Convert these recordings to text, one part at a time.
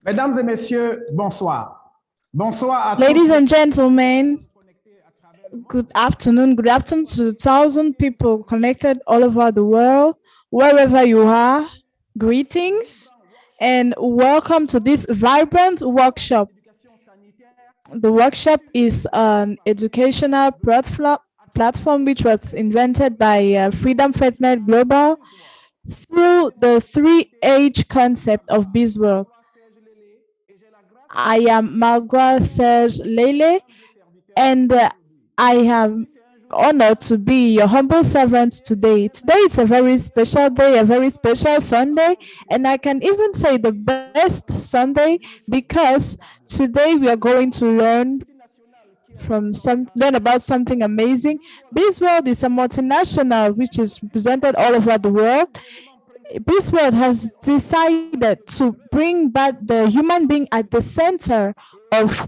Mesdames et messieurs, bonsoir. Bonsoir à Ladies tous. and gentlemen, good afternoon. Good afternoon to the 1,000 people connected all over the world, wherever you are. Greetings and welcome to this vibrant workshop. The workshop is an educational platform which was invented by Freedom FedNet Global through the 3H concept of BizWorld. I am Margot Serge Lele, and I am honored to be your humble servant today. Today is a very special day, a very special Sunday, and I can even say the best Sunday because today we are going to learn about something amazing. BizWorld is a multinational which is represented all over the world. BizWorld has decided to bring back the human being at the center of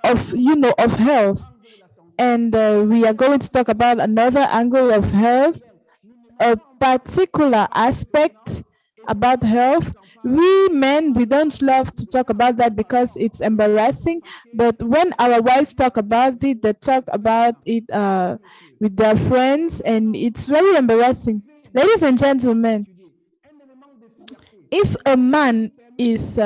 of health, and we are going to talk about another angle of health, a particular aspect about health. We men, we don't love to talk about that because it's embarrassing, but when our wives talk about it, they talk about it with their friends, and it's very embarrassing. Ladies and gentlemen, if a man is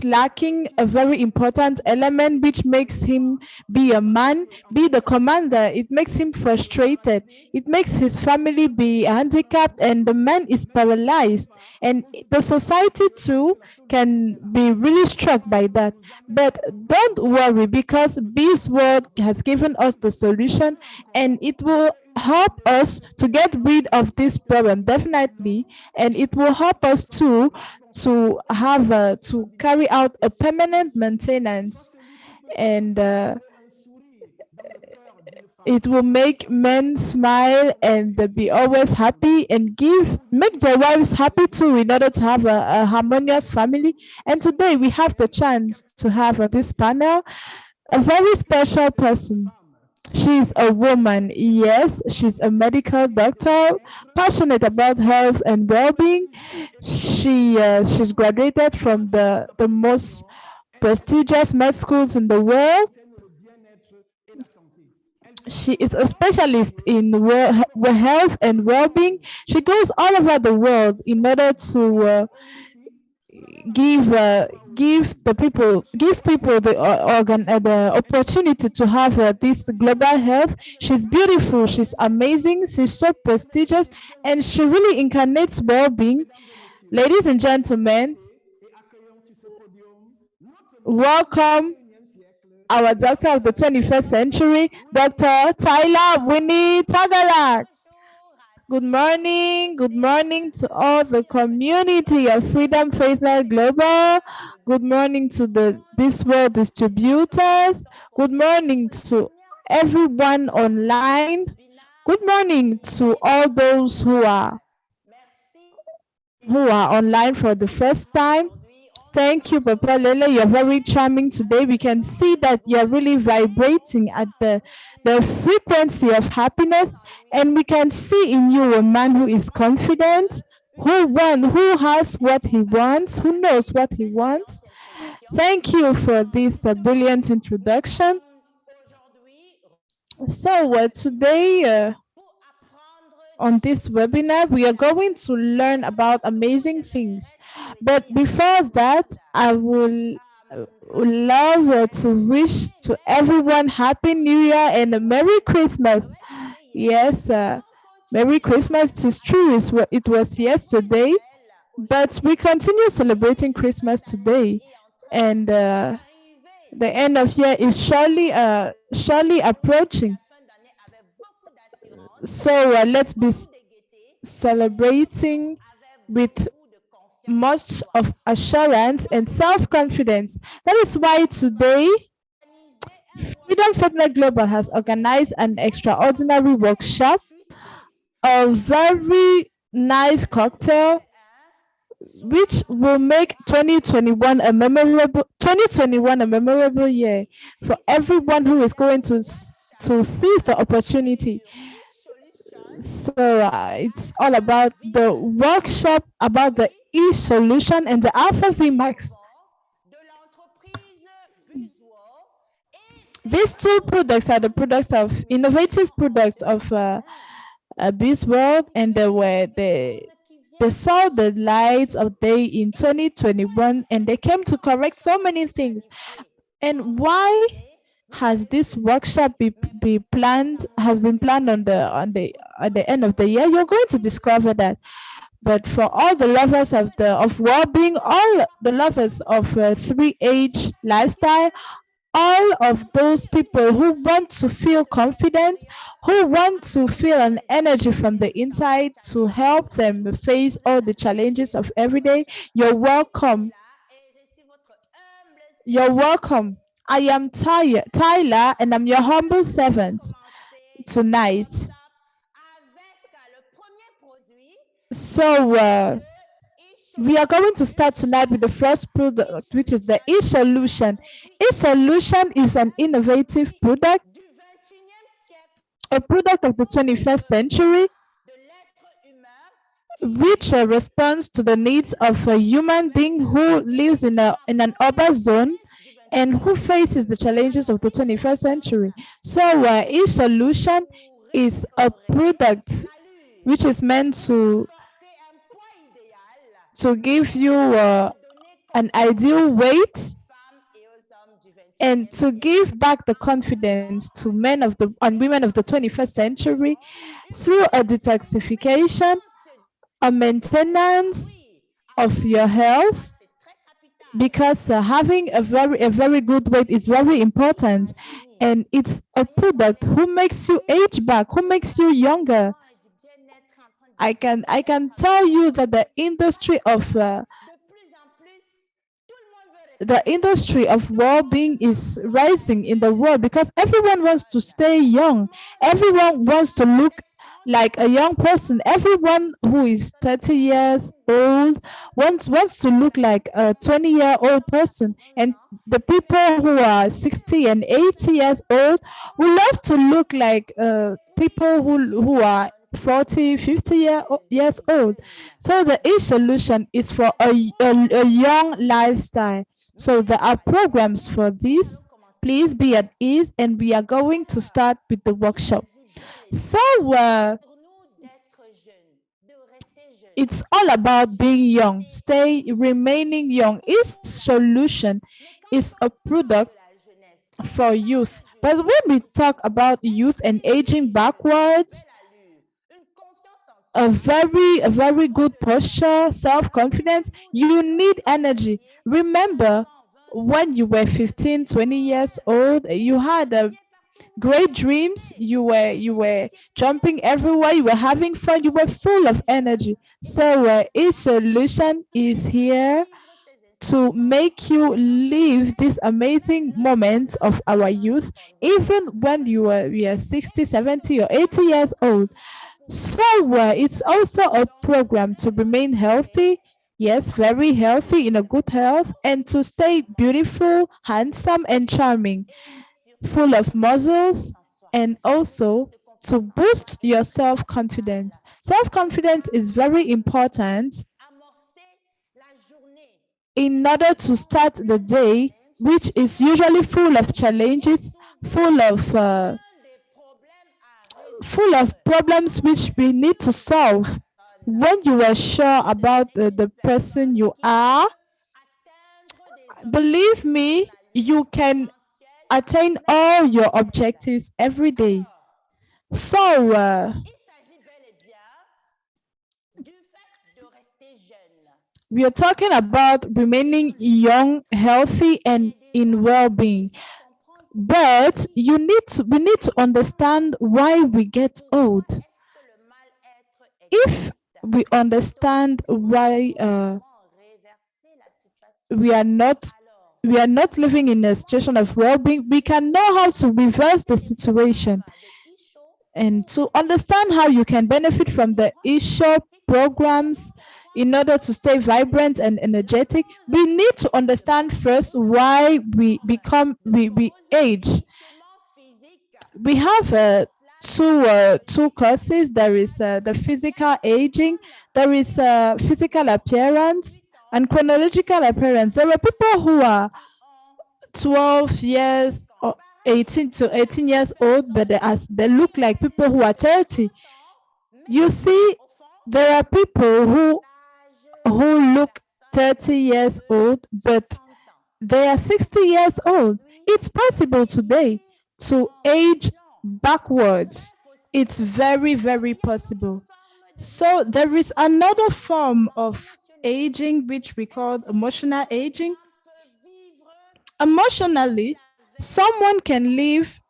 lacking a very important element which makes him be a man, be the commander, it makes him frustrated, it makes his family be handicapped, and the man is paralyzed, and the society too can be really struck by that. But don't worry, because this world has given us the solution, and it will help us to get rid of this problem definitely, and it will help us to have to carry out a permanent maintenance, and it will make men smile and be always happy, and make their wives happy too, in order to have a harmonious family. And today we have the chance to have on this panel a very special person. She's a woman, yes, she's a medical doctor, passionate about health and well-being. She's graduated from the most prestigious med schools in the world. She is a specialist in health and well-being. She goes all over the world in order to give people the opportunity to have this global health. She's beautiful, she's amazing, she's so prestigious, and she really incarnates well-being. Ladies and gentlemen, welcome our doctor of the 21st century, Dr. Taila Winnie Tagalak. Good morning to all the community of Freedom Faithful Global. Good morning to the BizWorld distributors. Good morning to everyone online. Good morning to all those who are online for the first time. Thank you, Papa Lele. You're very charming today. We can see that you're really vibrating at the frequency of happiness, and we can see in you a man who is confident, who has what he wants, who knows what he wants. Thank you for this brilliant introduction. So today, on this webinar, we are going to learn about amazing things. But before that, I would love to wish to everyone Happy New Year and a Merry Christmas. Yes, Merry Christmas. It's true, it was yesterday, but we continue celebrating Christmas today. And the end of year is surely approaching. So let's be celebrating with much of assurance and self-confidence. That is why today Freedom Fitness Global has organized an extraordinary workshop, a very nice cocktail, which will make 2021 a memorable year for everyone who is going to seize the opportunity. So it's all about the workshop, about the e-solution and the AlphaVmax. These two products are the products of innovative products of Beast World, and they saw the lights of day in 2021, and they came to correct so many things. And why has this workshop be planned? Has been planned on the at the end of the year? You're going to discover that. But for all the lovers of well-being, all the lovers of 3H lifestyle, all of those people who want to feel confident, who want to feel an energy from the inside to help them face all the challenges of every day, you're welcome. You're welcome. I am Taila, and I'm your humble servant tonight. So we are going to start tonight with the first product, which is the e-solution. E-solution is an innovative product, a product of the 21st century, which responds to the needs of a human being who lives in an urban zone and who faces the challenges of the 21st century. So e-solution is a product which is meant to give you an ideal weight and to give back the confidence to men of the and women of the 21st century through a detoxification, a maintenance of your health, because having a very good weight is very important, and it's a product who makes you age back, who makes you younger. I can tell you that the industry of well-being is rising in the world because everyone wants to stay young. Everyone wants to look like a young person. Everyone who is 30 years old wants to look like a 20-year-old person. And the people who are 60 and 80 years old will love to look like people who are 40, 50 years old. So the e-solution is for a young lifestyle. So there are programs for this. Please be at ease, and we are going to start with the workshop. So it's all about being young, remaining young. E-solution is a product for youth. But when we talk about youth and aging backwards, a very good posture, self-confidence, you need energy. Remember, when you were 15, 20 years old, you had great dreams, you were jumping everywhere, you were having fun, you were full of energy. So e-solution is here to make you live these amazing moments of our youth, even when you are 60, 70, or 80 years old. So it's also a program to remain healthy, yes, very healthy, in a good health, and to stay beautiful, handsome, and charming, full of muscles, and also to boost your self-confidence. Self-confidence is very important in order to start the day, which is usually full of challenges, full of problems which we need to solve. When you are sure about the person you are, believe me, you can attain all your objectives every day. So we are talking about remaining young, healthy, and in well-being. But we need to understand why we get old. If we understand why we are not living in a situation of well-being, we can know how to reverse the situation. And to understand how you can benefit from the Isho programs in order to stay vibrant and energetic, we need to understand first why we age. We have two causes. There is the physical aging, there is physical appearance and chronological appearance. There are people who are 12 years or 18 years old, but they look like people who are 30. You see, there are people who look 30 years old, but they are 60 years old. It's possible today to age backwards. It's very, very possible. So there is another form of aging which we call emotional aging. Emotionally, someone can live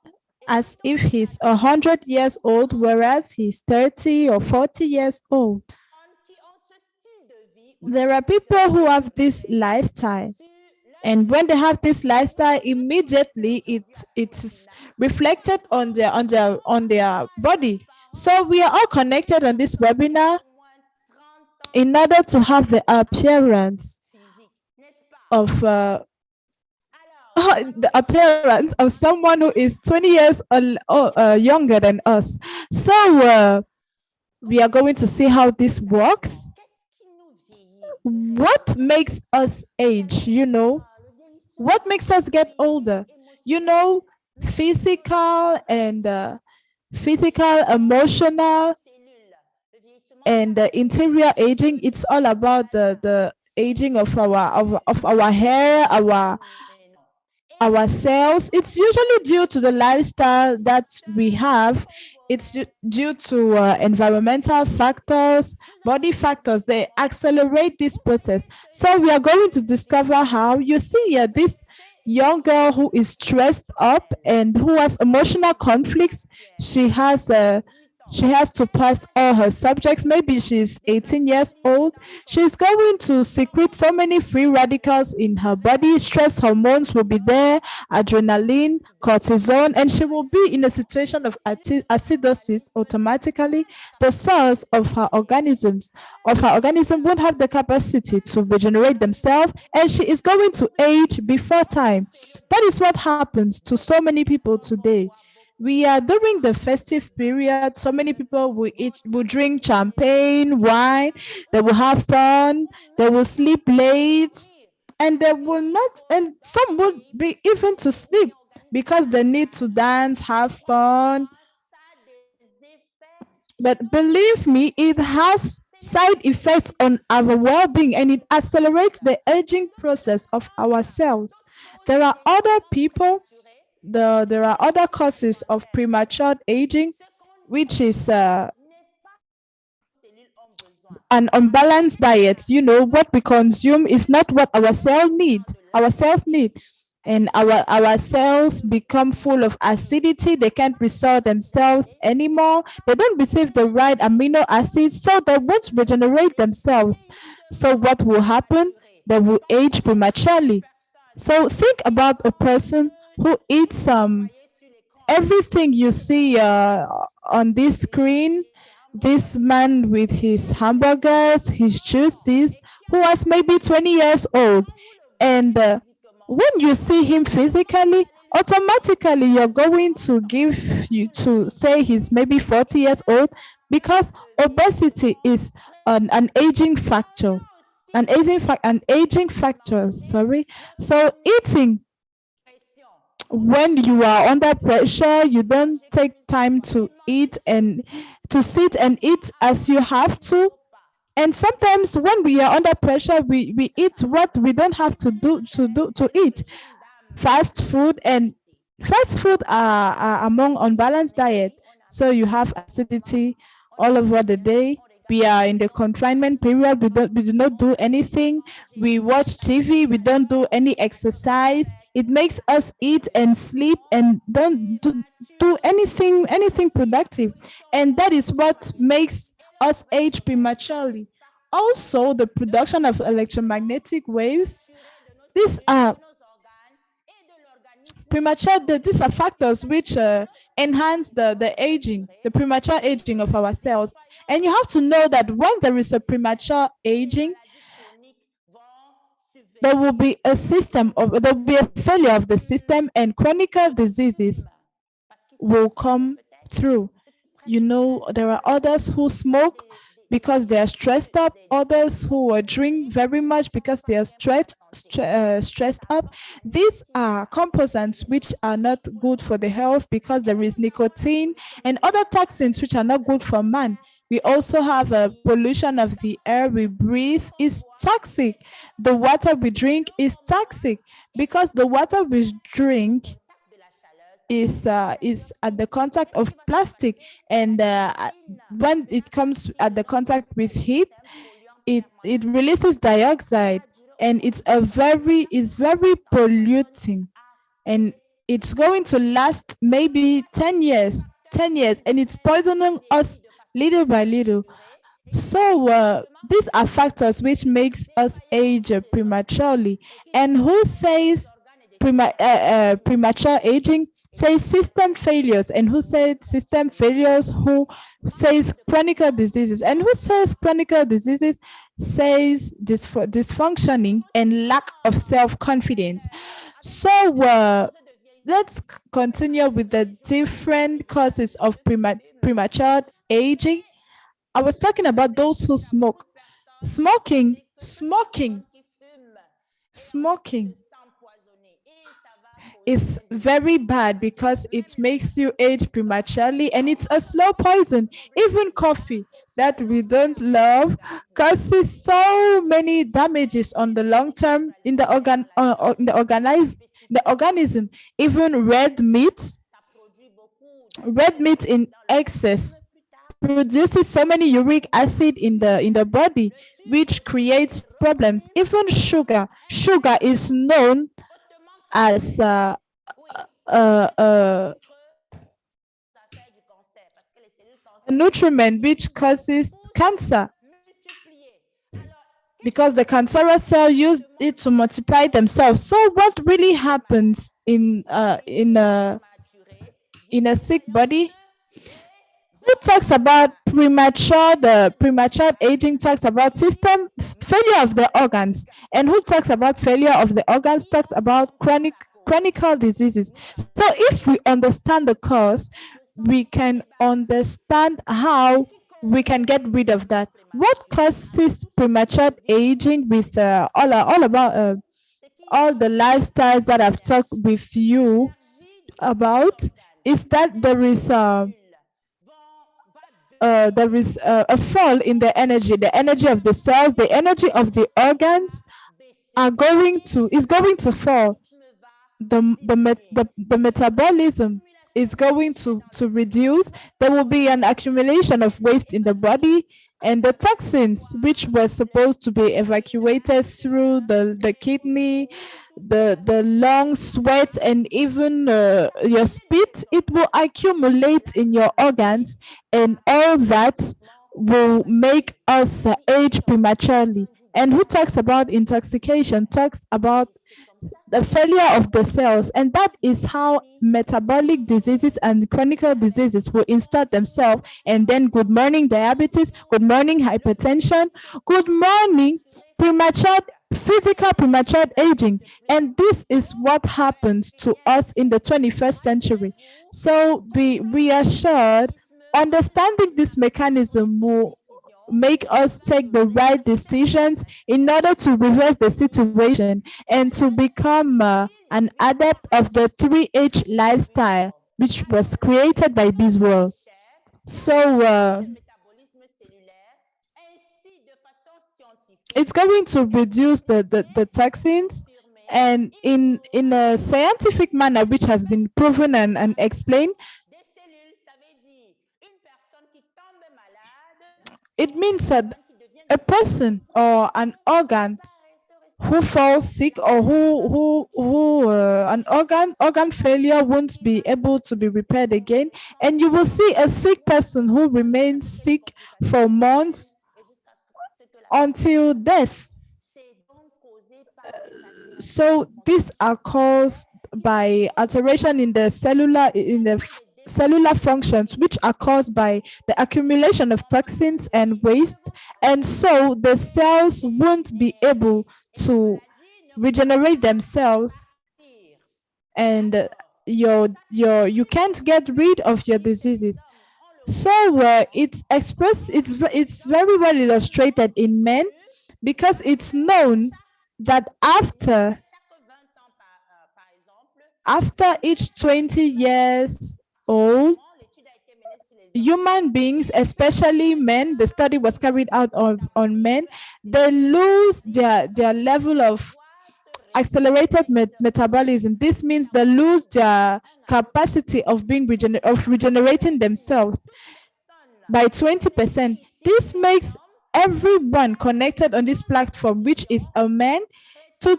as if he's 100 years old, whereas he's 30 or 40 years old. There are people who have this lifestyle, and when they have this lifestyle, immediately it's reflected on their body. So we are all connected on this webinar in order to have the appearance of the appearance of someone who is 20 years younger than us. So we are going to see how this works. What makes us age? What makes us get older? Physical and physical, emotional, and interior aging. It's all about the aging of our hair, our cells. It's usually due to the lifestyle that we have. It's due to environmental factors, body factors. They accelerate this process. So we are going to discover how. You see here, this young girl who is stressed up and who has emotional conflicts. She has to pass all her subjects. Maybe she's 18 years old. She's going to secrete so many free radicals in her body. Stress hormones will be there, adrenaline, cortisol, and she will be in a situation of acidosis automatically. The cells of her organism won't have the capacity to regenerate themselves, and she is going to age before time. That is what happens to so many people today. We are during the festive period. So many people will drink champagne, wine, they will have fun, they will sleep late, and they will not, and some will be even to sleep because they need to dance, have fun. But believe me, it has side effects on our well-being, and it accelerates the aging process of our cells. There are other people, there are other causes of premature aging, which is an unbalanced diet. What we consume is not what our cells need. And our cells become full of acidity. They can't restore themselves anymore. They don't receive the right amino acids, so they won't regenerate themselves. So what will happen? They will age prematurely. So think about a person who eats everything you see on this screen. This man with his hamburgers, his juices, who was maybe 20 years old. And when you see him physically, automatically you're going to say he's maybe 40 years old, because obesity is an aging factor. An aging factor, sorry. So eating, when you are under pressure, you don't take time to eat and to sit and eat as you have to. And sometimes when we are under pressure, we eat what we don't have to eat. Fast food are among unbalanced diet. So you have acidity all over the day. We are in the confinement period. We do not do anything. We watch TV. We don't do any exercise. It makes us eat and sleep and don't do anything productive. And that is what makes us age prematurely. Also, the production of electromagnetic waves. These are these are factors which enhance the aging, the premature aging of our cells. And you have to know that when there is a premature aging, there will be a failure of the system, and chronic diseases will come through. there are others who smoke because they are stressed up, others who drink very much because they are stressed up. These are composants which are not good for the health because there is nicotine and other toxins which are not good for man. We also have a pollution of the air we breathe is toxic. The water we drink is toxic because the water we drink is at the contact of plastic, and when it comes at the contact with heat, it releases dioxide, and it's very polluting, and it's going to last maybe 10 years, and it's poisoning us little by little. So these are factors which makes us age prematurely. And who says premature aging says system failures, and who said system failures, who says chronic diseases, and who says chronic diseases says dysfunctioning and lack of self-confidence. So let's continue with the different causes of premature aging. I was talking about those who smoke. Smoking is very bad because it makes you age prematurely, and it's a slow poison. Even coffee that we don't love causes so many damages on the long term in the organism. Even red meat in excess produces so many uric acid in the body, which creates problems. Even sugar is known as a nutriment which causes cancer, because the cancerous cell use it to multiply themselves. So what really happens in a sick body? Who talks about premature aging talks about system failure of the organs, and who talks about failure of the organs talks about chronic diseases. So if we understand the cause, we can understand how we can get rid of that. What causes premature aging? With all about all the lifestyles that I've talked with you about, is that there is a fall in the energy of the cells, the energy of the organs is going to fall. The metabolism is going to reduce. There will be an accumulation of waste in the body, and the toxins which were supposed to be evacuated through the kidney, the lung, sweat, and even your spit, it will accumulate in your organs, and all that will make us age prematurely. And who talks about intoxication talks about the failure of the cells, and that is how metabolic diseases and chronic diseases will insert themselves. And then good morning diabetes, good morning hypertension, good morning physical premature aging. And this is what happens to us in the 21st century. So be reassured, understanding this mechanism will make us take the right decisions in order to reverse the situation and to become an adept of the 3H lifestyle, which was created by Biswell. So it's going to reduce the toxins, and in a scientific manner, which has been proven and explained. It means that a person or an organ who falls sick, or who an organ failure won't be able to be repaired again, and you will see a sick person who remains sick for months until death. So these are caused by alteration in the cellular functions, which are caused by the accumulation of toxins and waste, and so the cells won't be able to regenerate themselves, and you can't get rid of your diseases. So it's very well illustrated in men, because it's known that after each 20 years old, human beings, especially men, the study was carried out on men, they lose their level of accelerated metabolism. This means they lose their capacity of regenerating themselves by 20%. This makes everyone connected on this platform, which is a man, to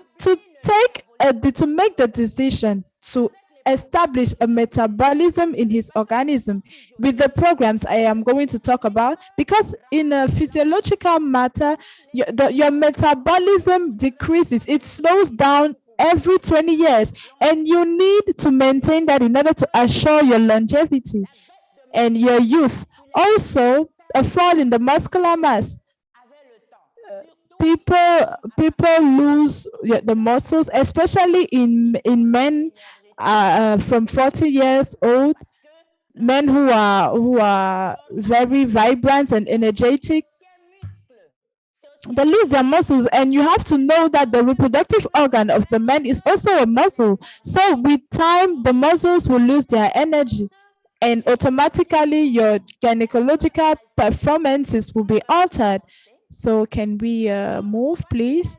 make the decision to establish a metabolism in his organism with the programs I am going to talk about, because in a physiological matter, your metabolism decreases, it slows down every 20 years, and you need to maintain that in order to assure your longevity and your youth. Also, a fall in the muscular mass. People lose the muscles, especially in men from 40 years old, men who are very vibrant and energetic. They lose their muscles, and you have to know that the reproductive organ of the man is also a muscle. So with time, the muscles will lose their energy, and automatically your gynecological performances will be altered. So can we move, please?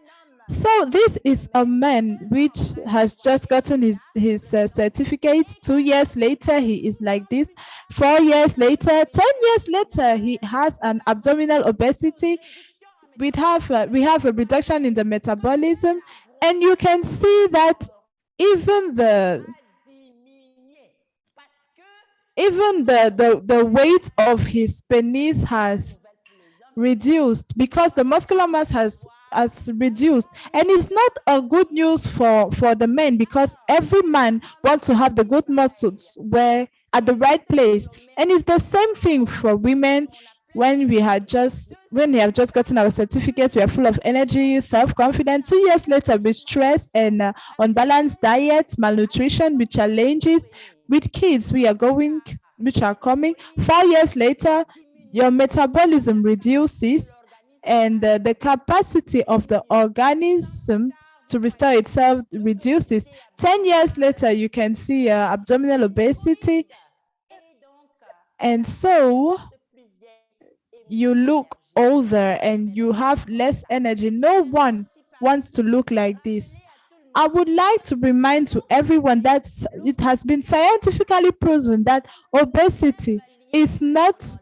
So this is a man which has just gotten his certificate. 2 years later, he is like this. 4 years later, 10 years later, he has an abdominal obesity. We have a reduction in the metabolism, and you can see that even the weight of his penis has reduced, because the muscular mass has reduced. And it's not a good news for the men, because every man wants to have the good muscles where at the right place. And it's the same thing for women. When we have just gotten our certificates, we are full of energy, self-confident. 2 years later, with stress and unbalanced diet, malnutrition, with challenges, with kids which are coming. 4 years later, your metabolism reduces, and the capacity of the organism to restore itself reduces. 10 years later, you can see abdominal obesity, and so you look older and you have less energy. No one wants to look like this. I would like to remind to everyone that it has been scientifically proven that obesity is not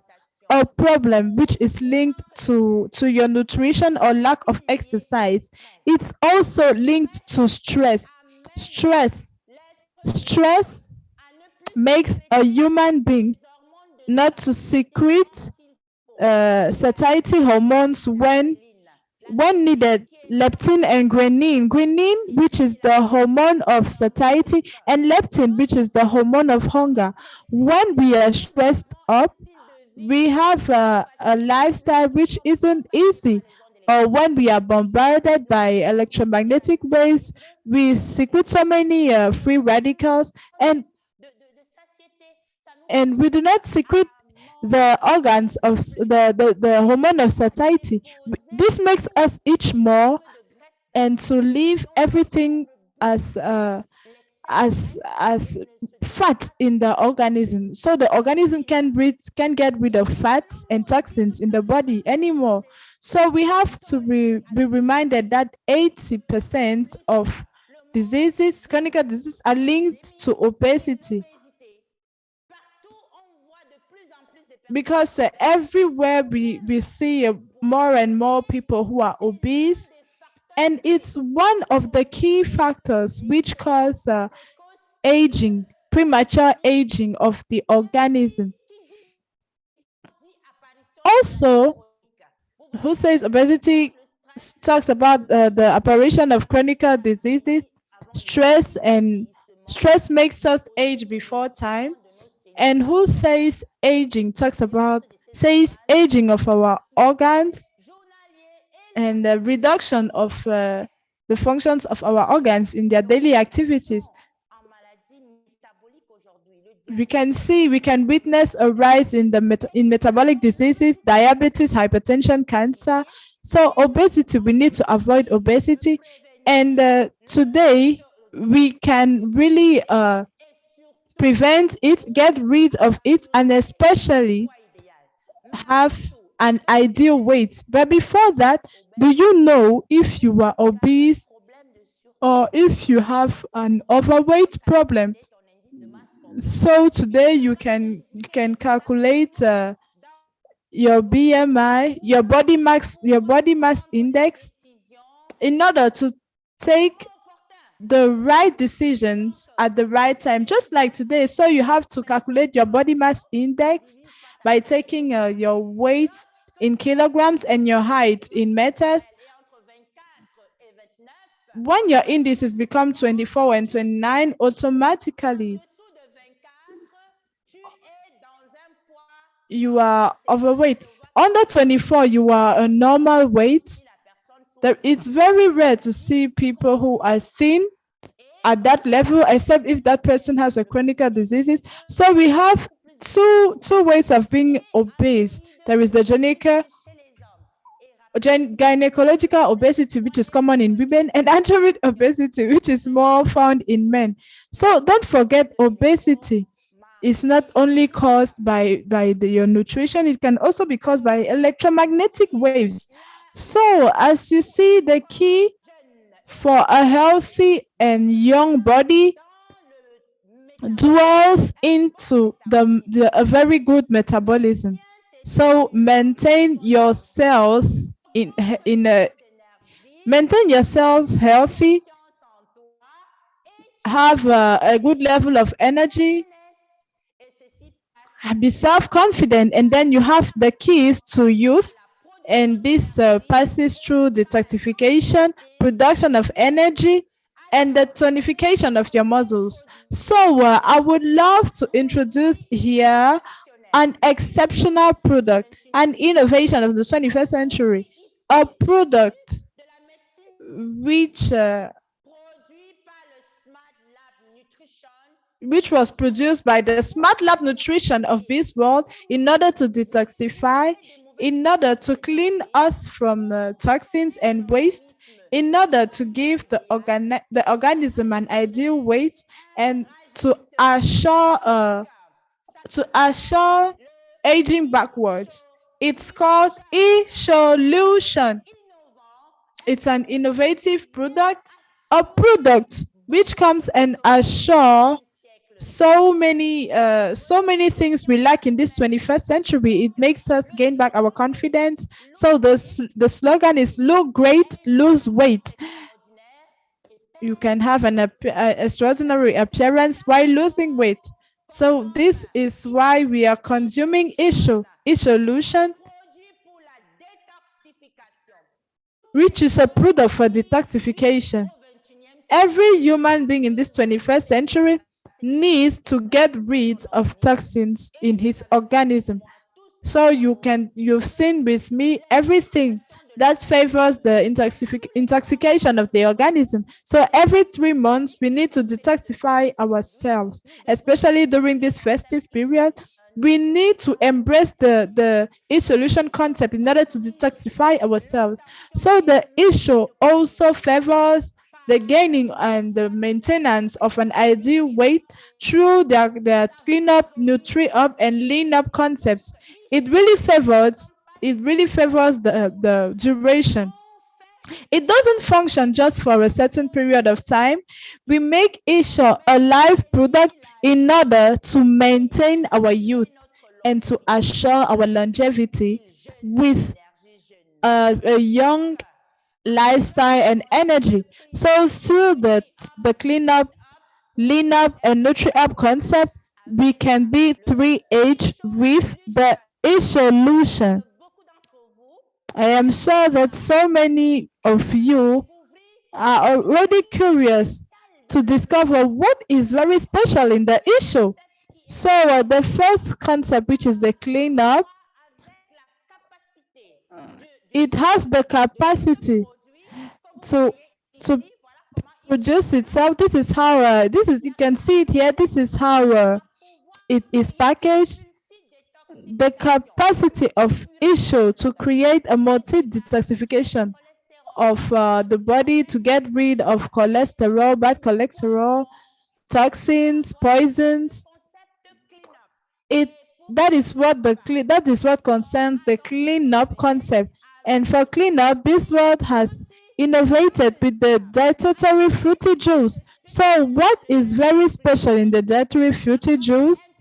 a problem which is linked to your nutrition or lack of exercise. It's also linked to stress. Stress makes a human being not to secrete satiety hormones when needed, leptin and ghrelin. Ghrelin, which is the hormone of satiety, and leptin, which is the hormone of hunger. When we are stressed up, we have a lifestyle which isn't easy. Or when we are bombarded by electromagnetic waves, we secrete so many free radicals, and we do not secrete the organs of the hormone of satiety. This makes us itch more, and to leave everything as fat in the organism, so the organism can get rid of fats and toxins in the body anymore. So we have to be reminded that 80% of chronic diseases are linked to obesity, because everywhere we see more and more people who are obese, and it's one of the key factors which cause aging, premature aging of the organism. Also, who says obesity talks about the apparition of chronic diseases, stress makes us age before time. And who says aging says aging of our organs, and the reduction of the functions of our organs in their daily activities. we can witness a rise in in metabolic diseases, diabetes, hypertension, cancer. So obesity, we need to avoid obesity. And today we can really prevent it, get rid of it, and especially have an ideal weight. But before that, do you know if you are obese or if you have an overweight problem? So today you can calculate your BMI, your body mass index, in order to take the right decisions at the right time, just like today. So you have to calculate your body mass index by taking your weight in kilograms and your height in meters. When your indices become 24 and 29, automatically you are overweight. Under 24, you are a normal weight. It's very rare to see people who are thin at that level, except if that person has a chronic diseases. So we have two ways of being obese. There is the gynecological obesity, which is common in women, and android obesity, which is more found in men. So don't forget, obesity is not only caused by your nutrition, it can also be caused by electromagnetic waves. So as you see, the key for a healthy and young body dwells into a very good metabolism. So maintain your cells maintain your cells healthy, have a good level of energy, be self-confident, and then you have the keys to youth. And this passes through detoxification, production of energy, and the tonification of your muscles. So I would love to introduce here an exceptional product, an innovation of the 21st century, a product which was produced by the Smart Lab Nutrition of this world in order to detoxify, in order to clean us from toxins and waste, in order to give the organism an ideal weight, and to assure aging backwards. It's called Isho. It's an innovative product, a product which comes and assure so many things we lack in this 21st century. It makes us gain back our confidence. So the slogan is look great, lose weight. You can have an extraordinary appearance while losing weight. So this is why we are consuming Isho solution, which is a product for detoxification. Every human being in this 21st century needs to get rid of toxins in his organism. So you've seen with me everything that favors the intoxication of the organism. So every 3 months, we need to detoxify ourselves, especially during this festive period. We need to embrace the e-solution concept in order to detoxify ourselves. So the issue also favors the gaining and the maintenance of an ideal weight through their clean up, nutri up, and lean up concepts. It really favors the duration. It doesn't function just for a certain period of time. We make Isho a live product in order to maintain our youth and to assure our longevity with a young lifestyle and energy. So through the clean up, lean up, and nutri up concept, we can be 3H with the e-solution. I am sure that so many of you are already curious to discover what is very special in the issue. So the first concept, which is the clean up, it has the capacity to produce itself. This is how you can see it here. This is how it is packaged, the capacity of Isho to create a multi-detoxification of the body to get rid of cholesterol, bad cholesterol, toxins, poisons. It that is what that is what concerns the cleanup concept. And for cleanup, this world has innovated with the dietary fruity juice. So, what is very special in the dietary fruity juice?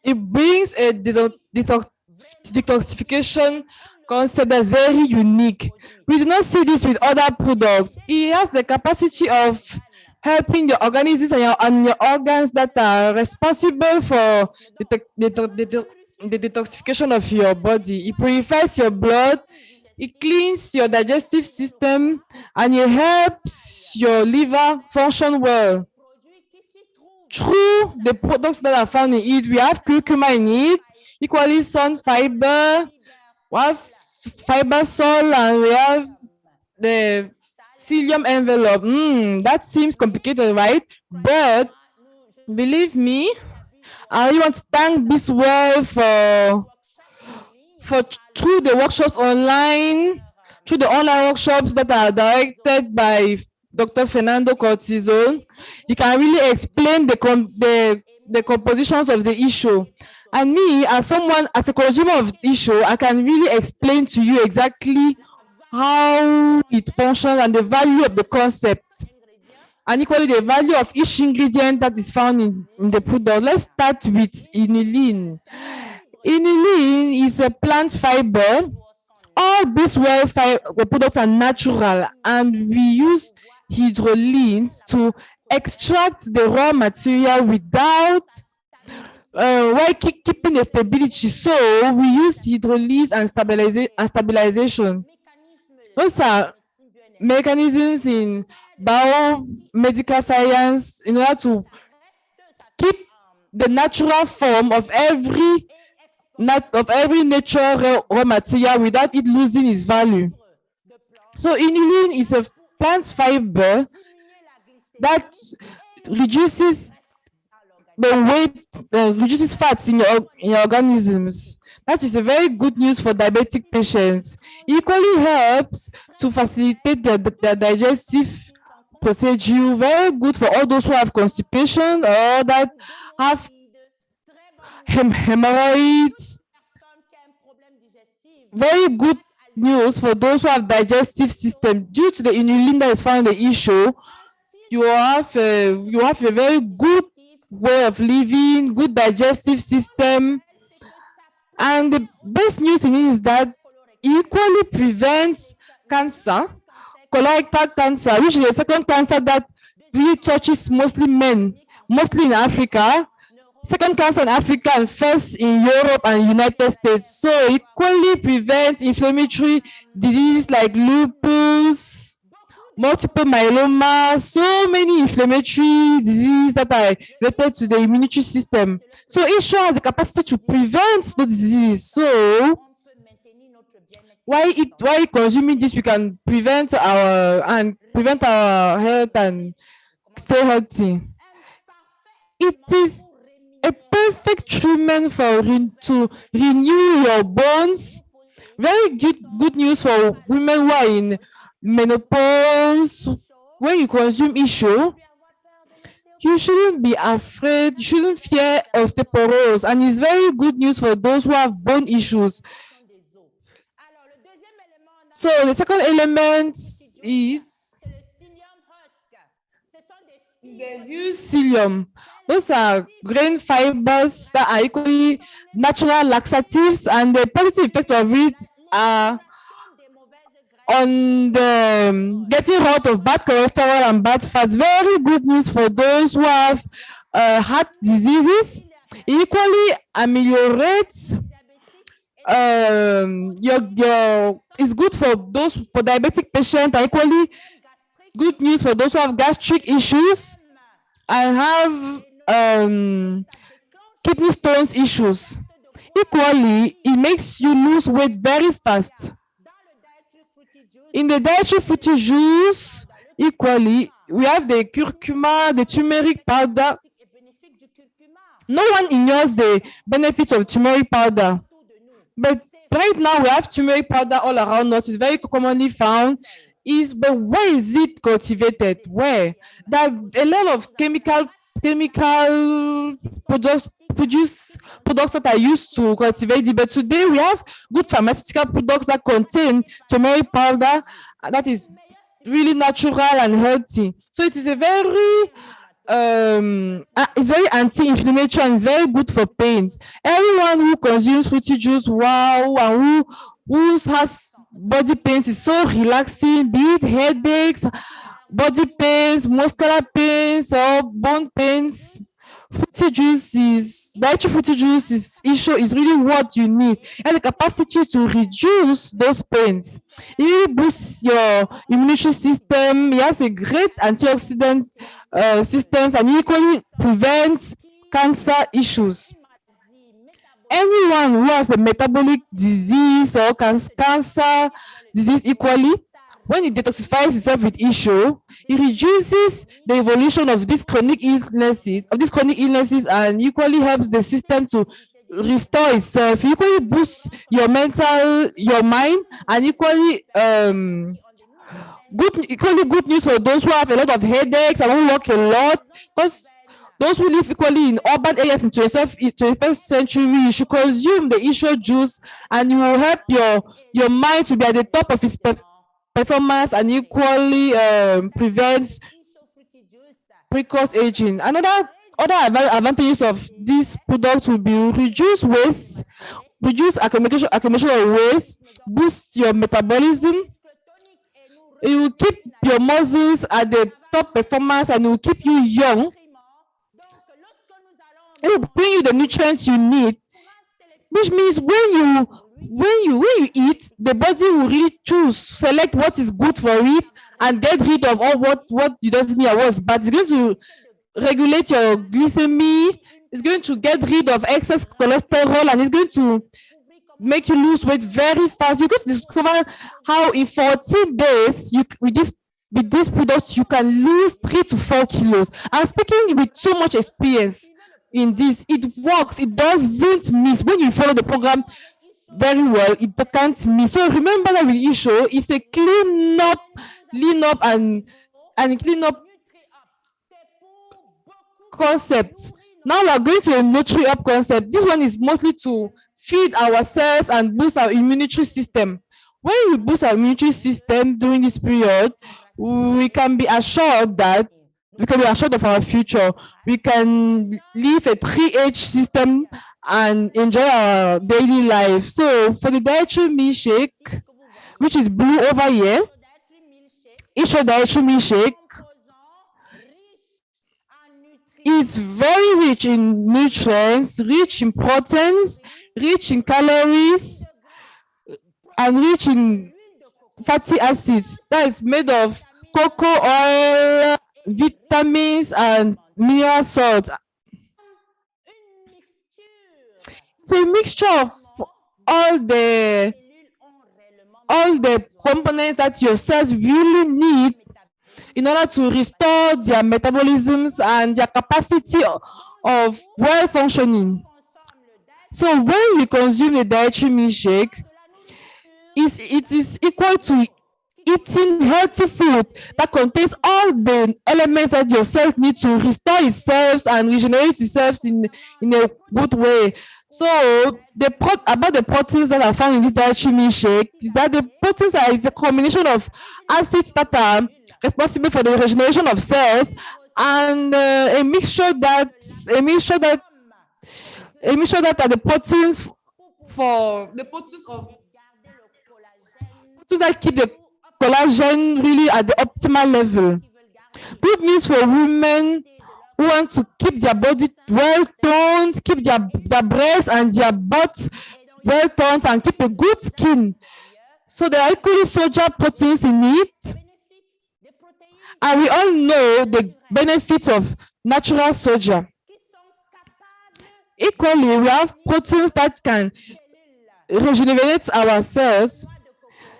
It brings a detoxification concept that's very unique. We do not see this with other products. It has the capacity of helping the organisms and your organs that are responsible for the detoxification of your body. It purifies your blood, it cleans your digestive system, and it helps your liver function well. Through the products that are found in it, we have curcuma in it, equally sun fiber, we have fiber sol, and we have the psyllium envelope. That seems complicated, right? But believe me, I really want to thank this world for through the workshops online, through the online workshops that are directed by Dr. Fernando Cortizo. You can really explain the compositions of the issue. And me, as someone, as a consumer of Isho, I can really explain to you exactly how it functions and the value of the concept. And equally the value of each ingredient that is found in the product. Let's start with inulin. Inulin is a plant fiber. All these products are natural, and we use hydrolines to extract the raw material without while keeping the stability. So we use hydrolysis and stabilization. Those are mechanisms in biomedical science in order to keep the natural form of every natural raw material without it losing its value. So inulin is a plant fiber that reduces the weight, reduces fats in your organisms. That is a very good news for diabetic patients. It equally helps to facilitate the digestive procedure. Very good for all those who have constipation or that have hemorrhoids. Very good news for those who have digestive system. Due to the inulin that is found in the issue, you have a very good way of living, good digestive system. And the best news in it is that it equally prevents cancer, colorectal cancer, which is the second cancer that really touches mostly men, mostly in Africa. Second cancer in Africa and first in Europe and United States. So it equally prevents inflammatory diseases like lupus, multiple myeloma, so many inflammatory diseases that are related to the immunity system. So it has the capacity to prevent those diseases. So while consuming this, we can prevent our health and stay healthy. It is a perfect treatment to renew your bones. Very good news for women who are in menopause. When you consume Isho, you shouldn't be afraid, you shouldn't fear osteoporosis, and it's very good news for those who have bone issues. So the second element is the used psyllium. Those are grain fibers that are equally natural laxatives, and the positive effect of it are on the getting rid of bad cholesterol and bad fats. Very good news for those who have heart diseases. It equally ameliorates it's good for diabetic patients, and equally good news for those who have gastric issues and have kidney stones issues. Equally, it makes you lose weight very fast. In the dietary fruity juice, equally, we have the curcuma, the turmeric powder. No one ignores the benefits of turmeric powder. But right now we have turmeric powder all around us. It's very commonly found. But where is it cultivated? Where? There are a lot of chemical products that are used to cultivate it. But today we have good pharmaceutical products that contain turmeric powder that is really natural and healthy. So it is a very it's very anti-inflammatory and it's very good for pains. Everyone who consumes fruity juice, wow, and who has body pains is so relaxing, be it headaches, body pains, muscular pains, or bone pains. Dietary fruity juice is Isho is really what you need. And the capacity to reduce those pains. It really boosts your immunity system. It has a great antioxidant systems and equally prevents cancer issues. Anyone who has a metabolic disease or cancer disease equally, when it detoxifies itself with Isho, it reduces the evolution of these chronic illnesses, and equally helps the system to restore itself. It equally boosts your mind, and equally good news for those who have a lot of headaches and who work a lot. Because those who live equally in urban areas in 21st century, you should consume the Isho juice, and you will help your mind to be at the top of its performance, and equally prevents precoce aging. Other advantages of these products will be reduce waste, reduce accumulation of waste, boost your metabolism. It will keep your muscles at the top performance, and it will keep you young. It will bring you the nutrients you need, which means when you eat, the body will really select what is good for it and get rid of all what you doesn't need or what's bad. It's going to regulate your glycemic. It's going to get rid of excess cholesterol, and it's going to make you lose weight very fast. You're going to discover how in 14 days with this product you can lose 3 to 4 kilos. I'm speaking with so much experience in this. It works. It doesn't miss. When you follow the program very well, it can't miss. So remember that with Isho, it's a clean up concept. Now we are going to a nutri up concept. This one is mostly to feed our cells and boost our immunity system. When we boost our immunity system during this period, we can be assured of our future. We can live a 3H system and enjoy our daily life. So for the dietary milkshake, which is blue over here, Isho dietary milkshake is very rich in nutrients, rich in proteins, rich in calories, and rich in fatty acids. That is made of cocoa oil, vitamins, and mineral salt. It's a mixture of all the components that your cells really need in order to restore their metabolisms and their capacity of well functioning. So when we consume the dietary milkshake, it is equal to eating healthy food that contains all the elements that your cells need to restore itself and regenerate itself in a good way. So about the proteins that are found in this dietary milkshake is that the proteins is a combination of acids that are responsible for the regeneration of cells, and a mixture that are the proteins that keep the collagen really at the optimal level. Good news for women who want to keep their body well toned, keep their breasts and their butts well toned, and keep a good skin. So there are equally soja proteins in it. And we all know the benefits of natural soja. Equally, we have proteins that can regenerate our cells.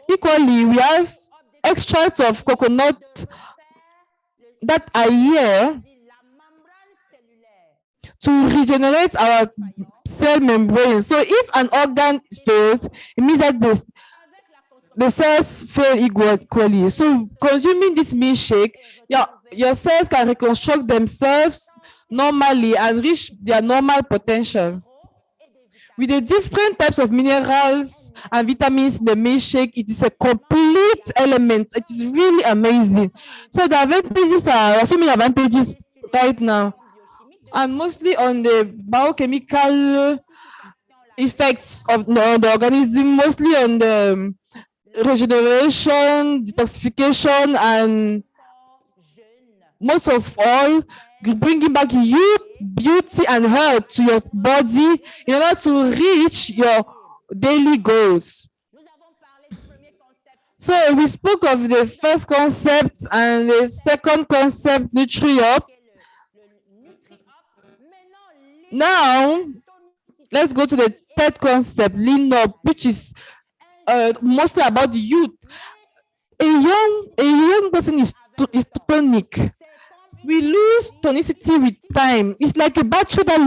Equally, we have extracts of coconut that are here to regenerate our cell membrane. So if an organ fails, it means that the cells fail equally. So consuming this milkshake, your cells can reconstruct themselves normally and reach their normal potential. With the different types of minerals and vitamins in the milkshake, it is a complete element. It is really amazing. So the advantages are so many advantages right now, and mostly on the biochemical effects of the organism, mostly on the regeneration, detoxification, and most of all, bringing back youth, beauty, and health to your body in order to reach your daily goals. So we spoke of the first concept and the second concept, NutriUp. Now, let's go to the third concept, Lean Up, which is mostly about youth. A young person is tonic. We lose tonicity with time. It's like a battery that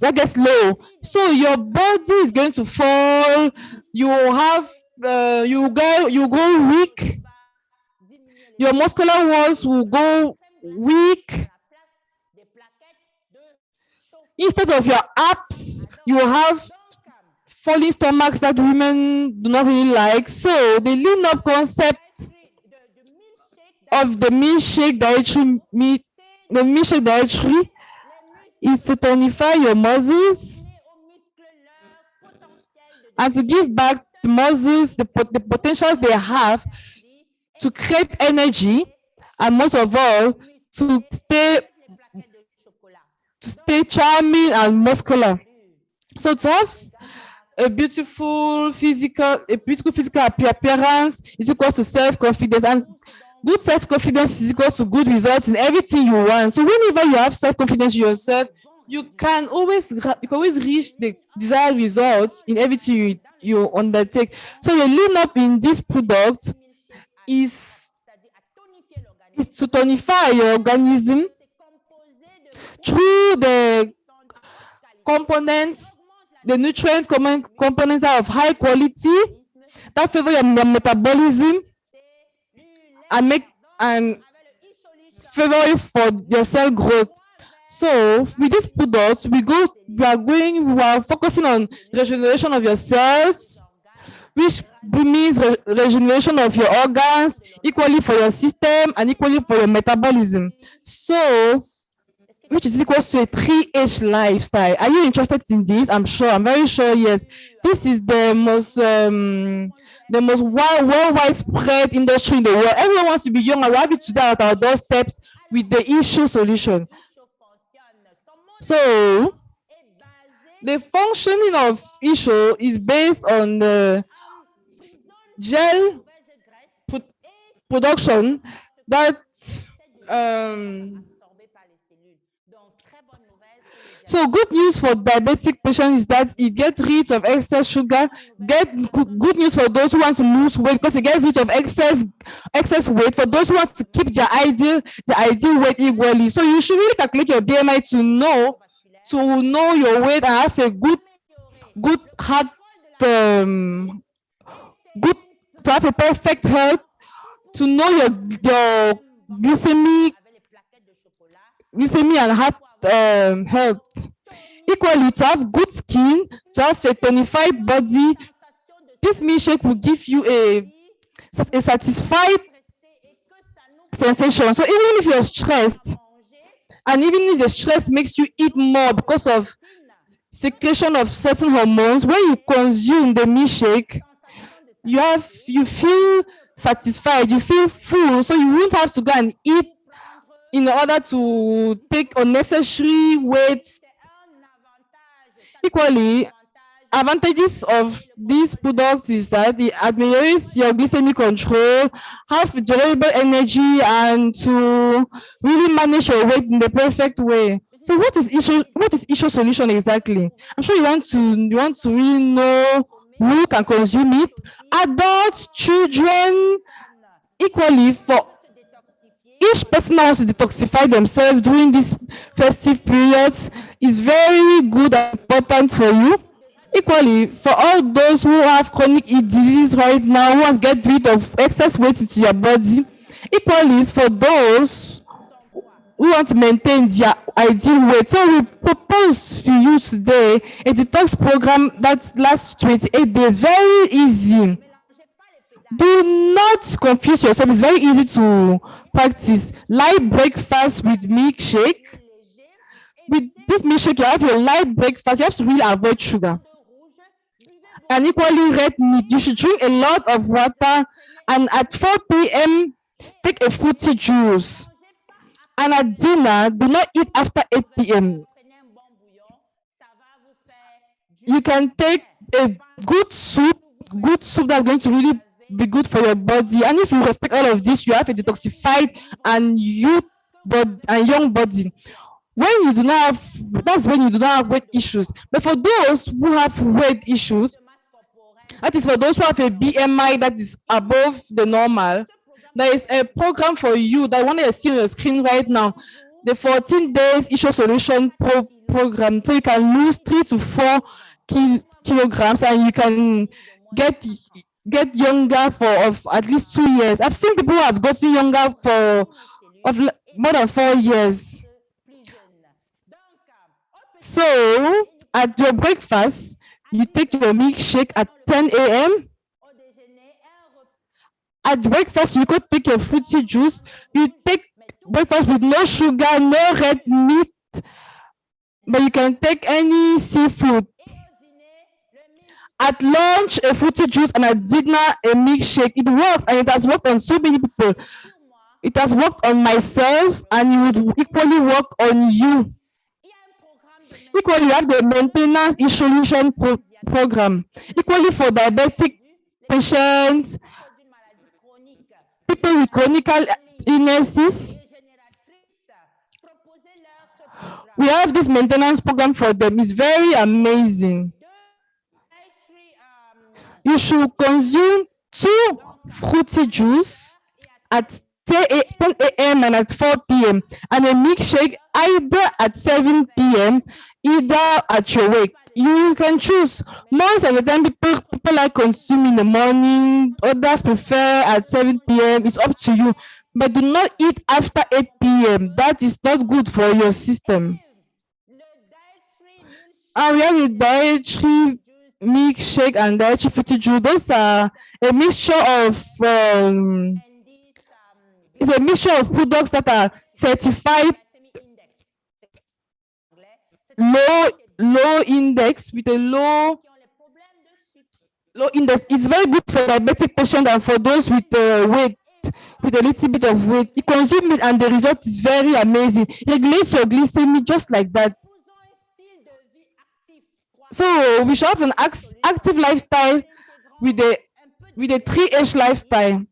that gets low. So your body is going to fall. You have you go weak. Your muscular walls will go weak. Instead of your abs, you will have falling stomachs that women do not really like. So the lean up concept of the milkshake dietary is to tonify your muscles and to give back the muscles the potentials they have to create energy, and most of all to stay charming and muscular. So to have a beautiful physical appearance is equal to self-confidence, and good self-confidence is equal to good results in everything you want. So whenever you have self-confidence in yourself, you can always reach the desired results in everything you undertake. So the lean up in this product is to tonify your organism through the components, the nutrient components that are of high quality, that favor your metabolism and favor you for your cell growth. So with this product, we are focusing on regeneration of your cells, which means regeneration of your organs, equally for your system and equally for your metabolism. So, which is equal to a 3H lifestyle. Are you interested in this? I'm very sure, yes. This is the most worldwide spread industry in the world. Everyone wants to be young, and we have it today at our doorsteps with the Isho solution. So, the functioning of Isho is based on the gel production that so good news for diabetic patients is that it gets rid of excess sugar. Good news for those who want to lose weight, because it gets rid of excess weight for those who want to keep their ideal weight equally. So you should really calculate your BMI to know your weight and have a good heart, to have a perfect health, to know your glycemic and heart health. Equally, to have good skin, to have a tonified body, this milkshake will give you a satisfied sensation. So even if you're stressed, and even if the stress makes you eat more because of secretion of certain hormones, when you consume the milkshake, you feel satisfied, you feel full, so you won't have to go and eat in order to take unnecessary weight. Equally, advantages of this product is that it ameliorates your glycemic control, have durable energy, and to really manage your weight in the perfect way. So what is Isho solution exactly? I'm sure you want to really know who can consume it. Adults, children, equally for each person wants to detoxify themselves during these festive periods is very good and important for you. Equally, for all those who have chronic disease right now, who wants to get rid of excess weight into your body, equally is for those who want to maintain their ideal weight. So we propose to you today a detox program that lasts 28 days. Very easy. Do not confuse yourself. It's very easy to practice. Light breakfast with milkshake. With this milkshake, you have your light breakfast. You have to really avoid sugar. And equally red meat. You should drink a lot of water. And at 4 p.m., take a fruity juice. And at dinner, do not eat after 8 p.m. You can take a good soup that's going to really be good for your body. And if you respect all of this, you have a detoxified and young body. When you do not have, that's when you do not have weight issues. But for those who have weight issues, that is for those who have a BMI that is above the normal, there is a program for you that I want to see on your screen right now. The 14 days Isho solution program. So you can lose 3 to 4 kilograms and you can get younger for at least 2 years. I've seen people who have gotten younger for more than 4 years. So at your breakfast, you take your milkshake at 10 a.m. At breakfast, you could take your fruity juice. You take breakfast with no sugar, no red meat, but you can take any seafood. At lunch, a fruity juice, and at dinner, a milkshake. It works, and it has worked on so many people. It has worked on myself, and it would equally work on you. Equally, you have the maintenance solution program. Equally for diabetic patients, people with chronic illnesses. We have this maintenance program for them. It's very amazing. You should consume 2 fruity juice at 10 a.m. and at 4 p.m. and a milkshake either at 7 p.m. either at your wake. You can choose. Most of the time, people like consume in the morning. Others prefer at 7 p.m. It's up to you. But do not eat after 8 p.m. That is not good for your system. And we have a dietary milkshake and dietary fruity juice. Those are a mixture of it's a mixture of products that are certified low index with a low index. It's very good for diabetic patients and for those with weight, with a little bit of weight. You consume it and the result is very amazing. It regulates your glycemic just like that. So we should have an active lifestyle with a 3H lifestyle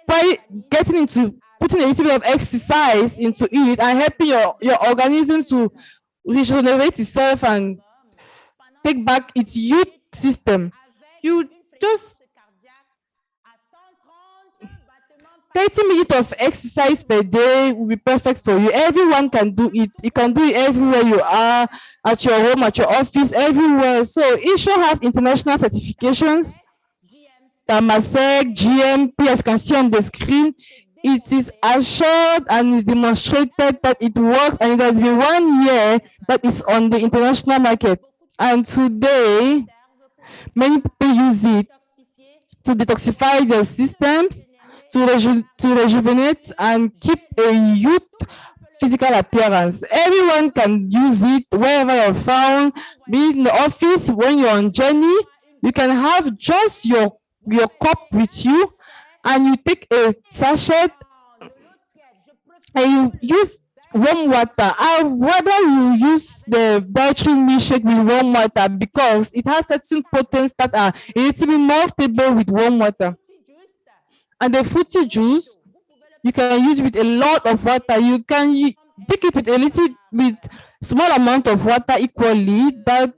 by putting a little bit of exercise into it and helping your organism to regenerate itself and take back its youth system. You just 30 minutes of exercise per day will be perfect for you. Everyone can do it. You can do it everywhere you are, at your home, at your office, everywhere. So Isho has international certifications, Tamasek, GMP, as you can see on the screen. It is assured and is demonstrated that it works, and it has been 1 year that is on the international market. And today, many people use it to detoxify their systems, to rejuvenate and keep a youth physical appearance. Everyone can use it wherever you're found, be in the office, when you're on journey. You can have just your cup with you, and you take a sachet and you use warm water. I rather you use the dietary milkshake with warm water because it has certain potents that are a little bit more stable with warm water. And the fruity juice, you can use with a lot of water. You can take it with a little bit small amount of water equally. That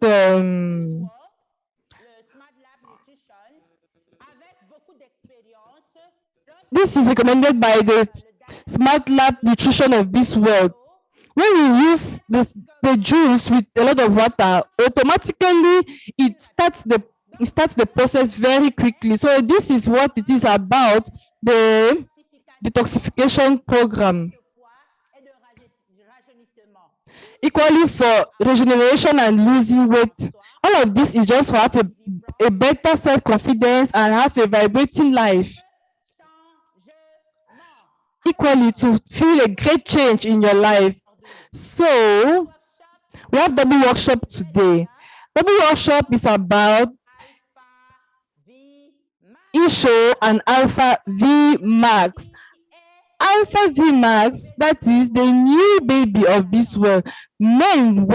this is recommended by the smart lab nutrition of this world. When we use the juice with a lot of water, automatically it starts the process very quickly. So this is what it is about, the detoxification program. Equally for regeneration and losing weight. All of this is just for have a better self-confidence and have a vibrating life. Equally to feel a great change in your life. So we have double workshop today. Double workshop is about Isho and AlphaVmax. AlphaVmax, that is the new baby of this world. Men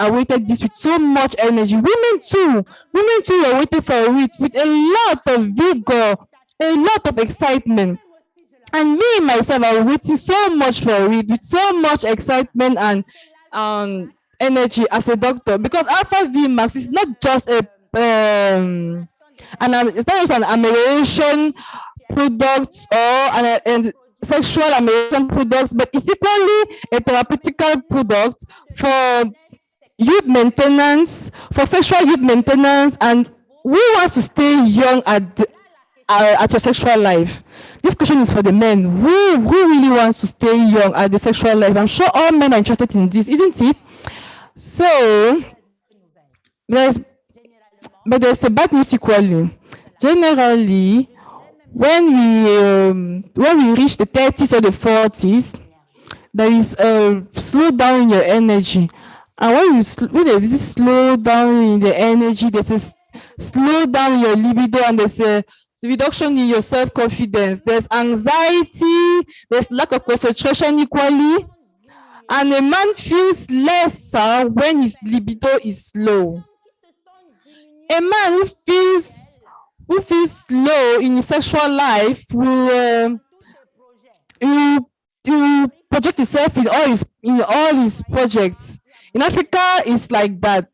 awaited this with so much energy. Women too were waiting for it with a lot of vigor, a lot of excitement. And me myself, I was waiting so much for it with so much excitement and energy as a doctor, because AlphaVmax is not just it's not just an amelioration product or an sexual amelioration product, but it's equally a therapeutical product for youth maintenance, for sexual youth maintenance, and who wants to stay young at your sexual life? This question is for the men. Who really wants to stay young at the sexual life? I'm sure all men are interested in this, isn't it? So there's a bad news equally. Generally, when we reach the 30s or the 40s, there is a slowdown in your energy. And when there's this slowdown in the energy, there's a slowdown in your libido, and there's a reduction in your self-confidence. There's anxiety, there's lack of concentration equally, and a man feels lesser when his libido is low. A man who feels low in his sexual life will project himself in all his projects. In Africa, it's like that.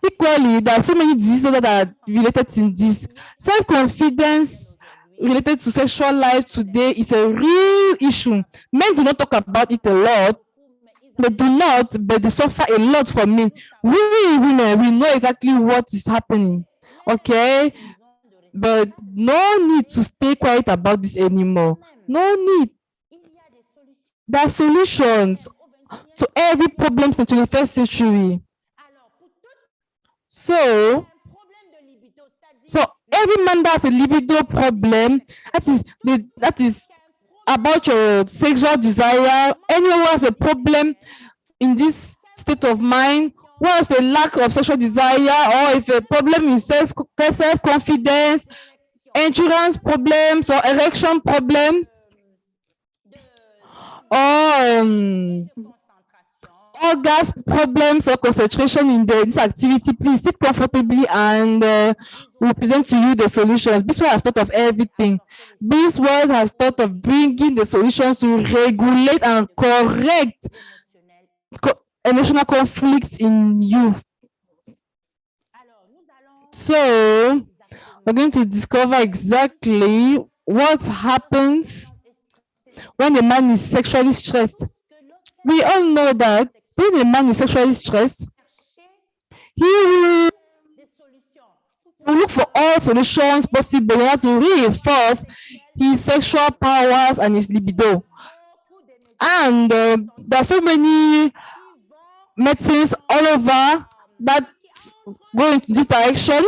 Equally, there are so many diseases that are related to this. Self-confidence related to sexual life today is a real issue. Men do not talk about it a lot. They do not, but they suffer a lot from it. We women, we know exactly what is happening. Okay? But no need to stay quiet about this anymore. No need. There are solutions to every problem in the 21st century. So, for every man that has a libido problem, that is about your sexual desire. Anyone who has a problem in this state of mind, who has a lack of sexual desire, or if a problem in self-confidence, endurance problems, or erection problems, or orgasm problems or concentration in this activity, please sit comfortably and we'll present to you the solutions. This world has thought of everything. This world has thought of bringing the solutions to regulate and correct emotional conflicts in you. So we're going to discover exactly what happens when a man is sexually stressed. We all know that when a man is sexually stressed, he will look for all solutions possible to reinforce his sexual powers and his libido. And there are so many medicines all over that go in this direction,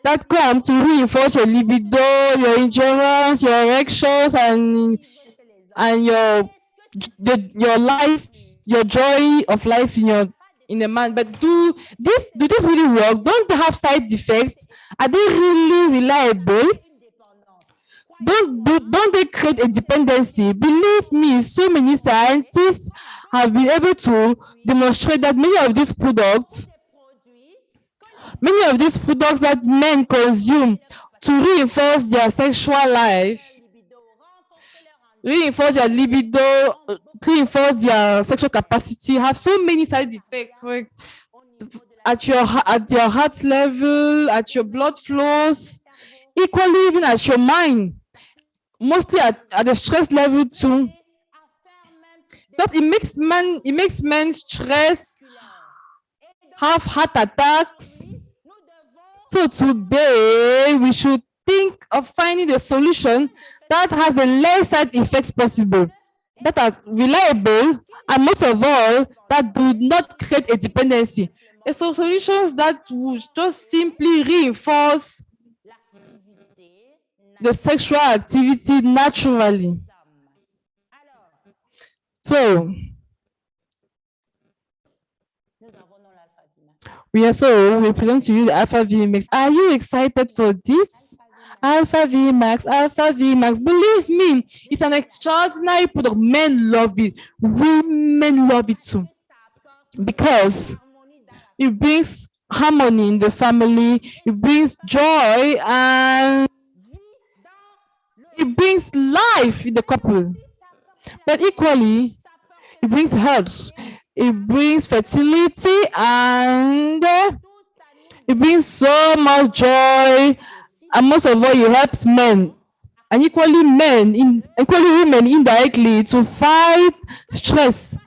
that come to reinforce your libido, your endurance, your erections, and your life, your joy of life in a man. But do this really work? Don't they have side effects? Are they really reliable? Don't they create a dependency? Believe me, so many scientists have been able to demonstrate that many of these products that men consume to reinforce their sexual life, reinforce their libido, reinforce their sexual capacity, have so many side effects at your heart level, at your blood flows, equally even at your mind. mostly at the stress level too, because it makes men stress, have heart attacks. So today we should think of finding a solution that has the less side effects possible, that are reliable, and most of all, that do not create a dependency. And so solutions that would just simply reinforce the sexual activity naturally. So we present to you the AlphaVmax. Are you excited for this? AlphaVmax. Believe me, it's an extraordinary product. Men love it. Women love it too. Because it brings harmony in the family, it brings joy, and it brings life in the couple. But equally, it brings health, it brings fertility, and it brings so much joy. And most of all, it helps men, and equally women indirectly, to fight stress.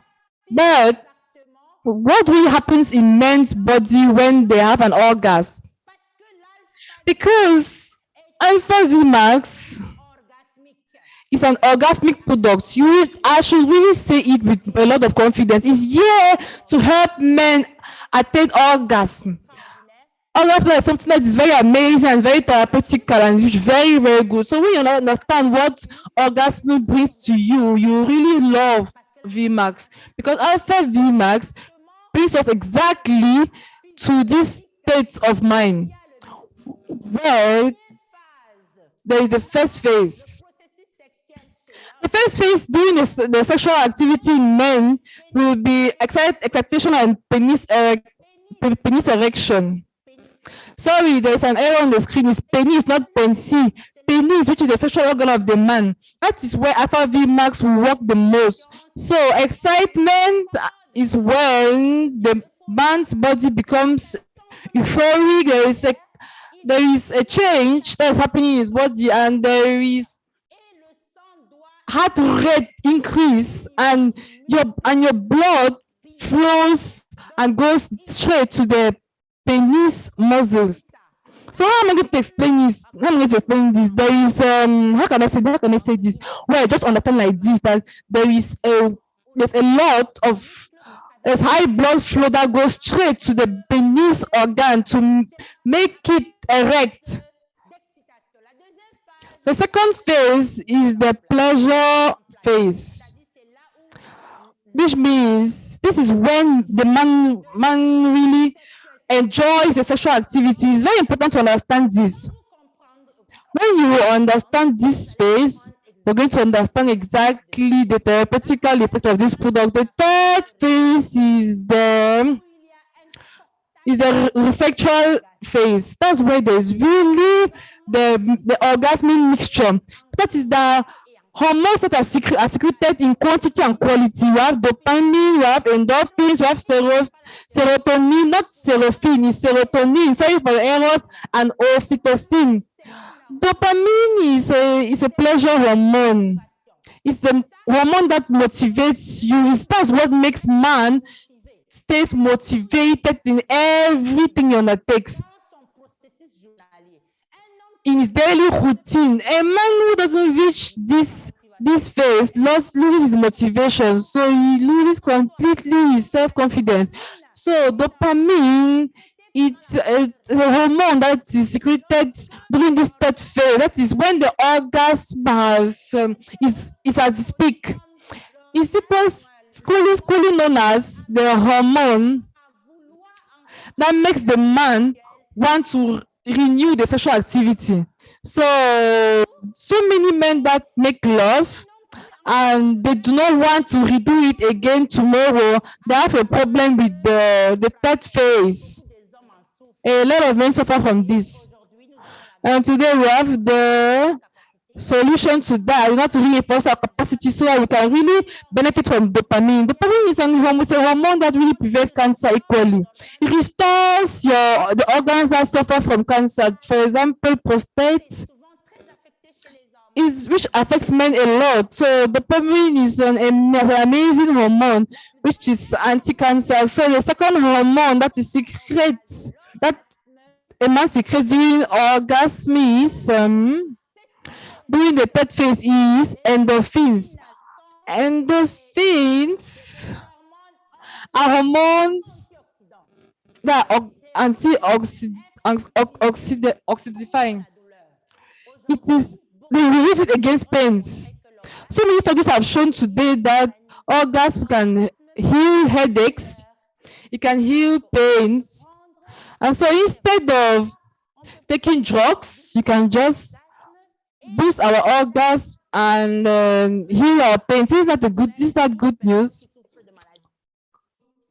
But what really happens in men's body when they have an orgasm? Because AlphaVmax is an orgasmic product. I should really say it with a lot of confidence. It's here to help men attain orgasm. Orgasm is something that is very amazing and very therapeutic and it's very, very good. So when you understand what orgasm brings to you, you really love VMAX, because AlphaVmax brings us exactly to this state of mind where there is the first phase. The first phase during the sexual activity in men will be excitation and penis erection. Sorry, there's an error on the screen. It's penis, not pensi. Penis, which is the sexual organ of the man. That is where AlphaVmax will work the most. So excitement is when the man's body becomes euphoric. There is a change that is happening in his body, and there is heart rate increase, and your blood flows and goes straight to the penis muscles. So how am I going to explain this? There is how can I say this? Well, just understand like this, that there's high blood flow that goes straight to the penis organ to make it erect. The second phase is the pleasure phase, which means this is when the man really enjoys the sexual activity. It's very important to understand this. When you understand this phase, we're going to understand exactly the therapeutical effect of this product. The third phase is the reflectual phase. That's where there's really the orgasmic mixture. That is the hormones that are secreted in quantity and quality. We have dopamine, we have endorphins, we have serotonin, not serophine, it's serotonin, sorry for the errors, and oxytocin. Dopamine is a pleasure hormone. It's the hormone that motivates you. That's what makes man stays motivated in everything he undertakes. In his daily routine, a man who doesn't reach this phase loses his motivation, so he loses completely his self-confidence. So dopamine, it's a hormone that is secreted during this third phase. That is when the orgasm is at its peak. It's schooling known as the hormone that makes the man want to renew the sexual activity. So many men that make love and they do not want to redo it again tomorrow, they have a problem with the third phase. A lot of men suffer from this. And today we have the solution to that. We have to reinforce our capacity so that we can really benefit from dopamine. Dopamine is a hormone that really prevents cancer equally. It restores the organs that suffer from cancer. For example, prostate. which affects men a lot. So dopamine is an amazing hormone which is anti-cancer. So the second hormone that is secretes that a man secretes during orgasm is during the third phase is endorphins. Endorphins are hormones that are oxidifying. It is they release it against pains. So many studies have shown today that orgasm can heal headaches, it can heal pains, and so instead of taking drugs, you can just boost our orgasm and heal our pains. Is that good news?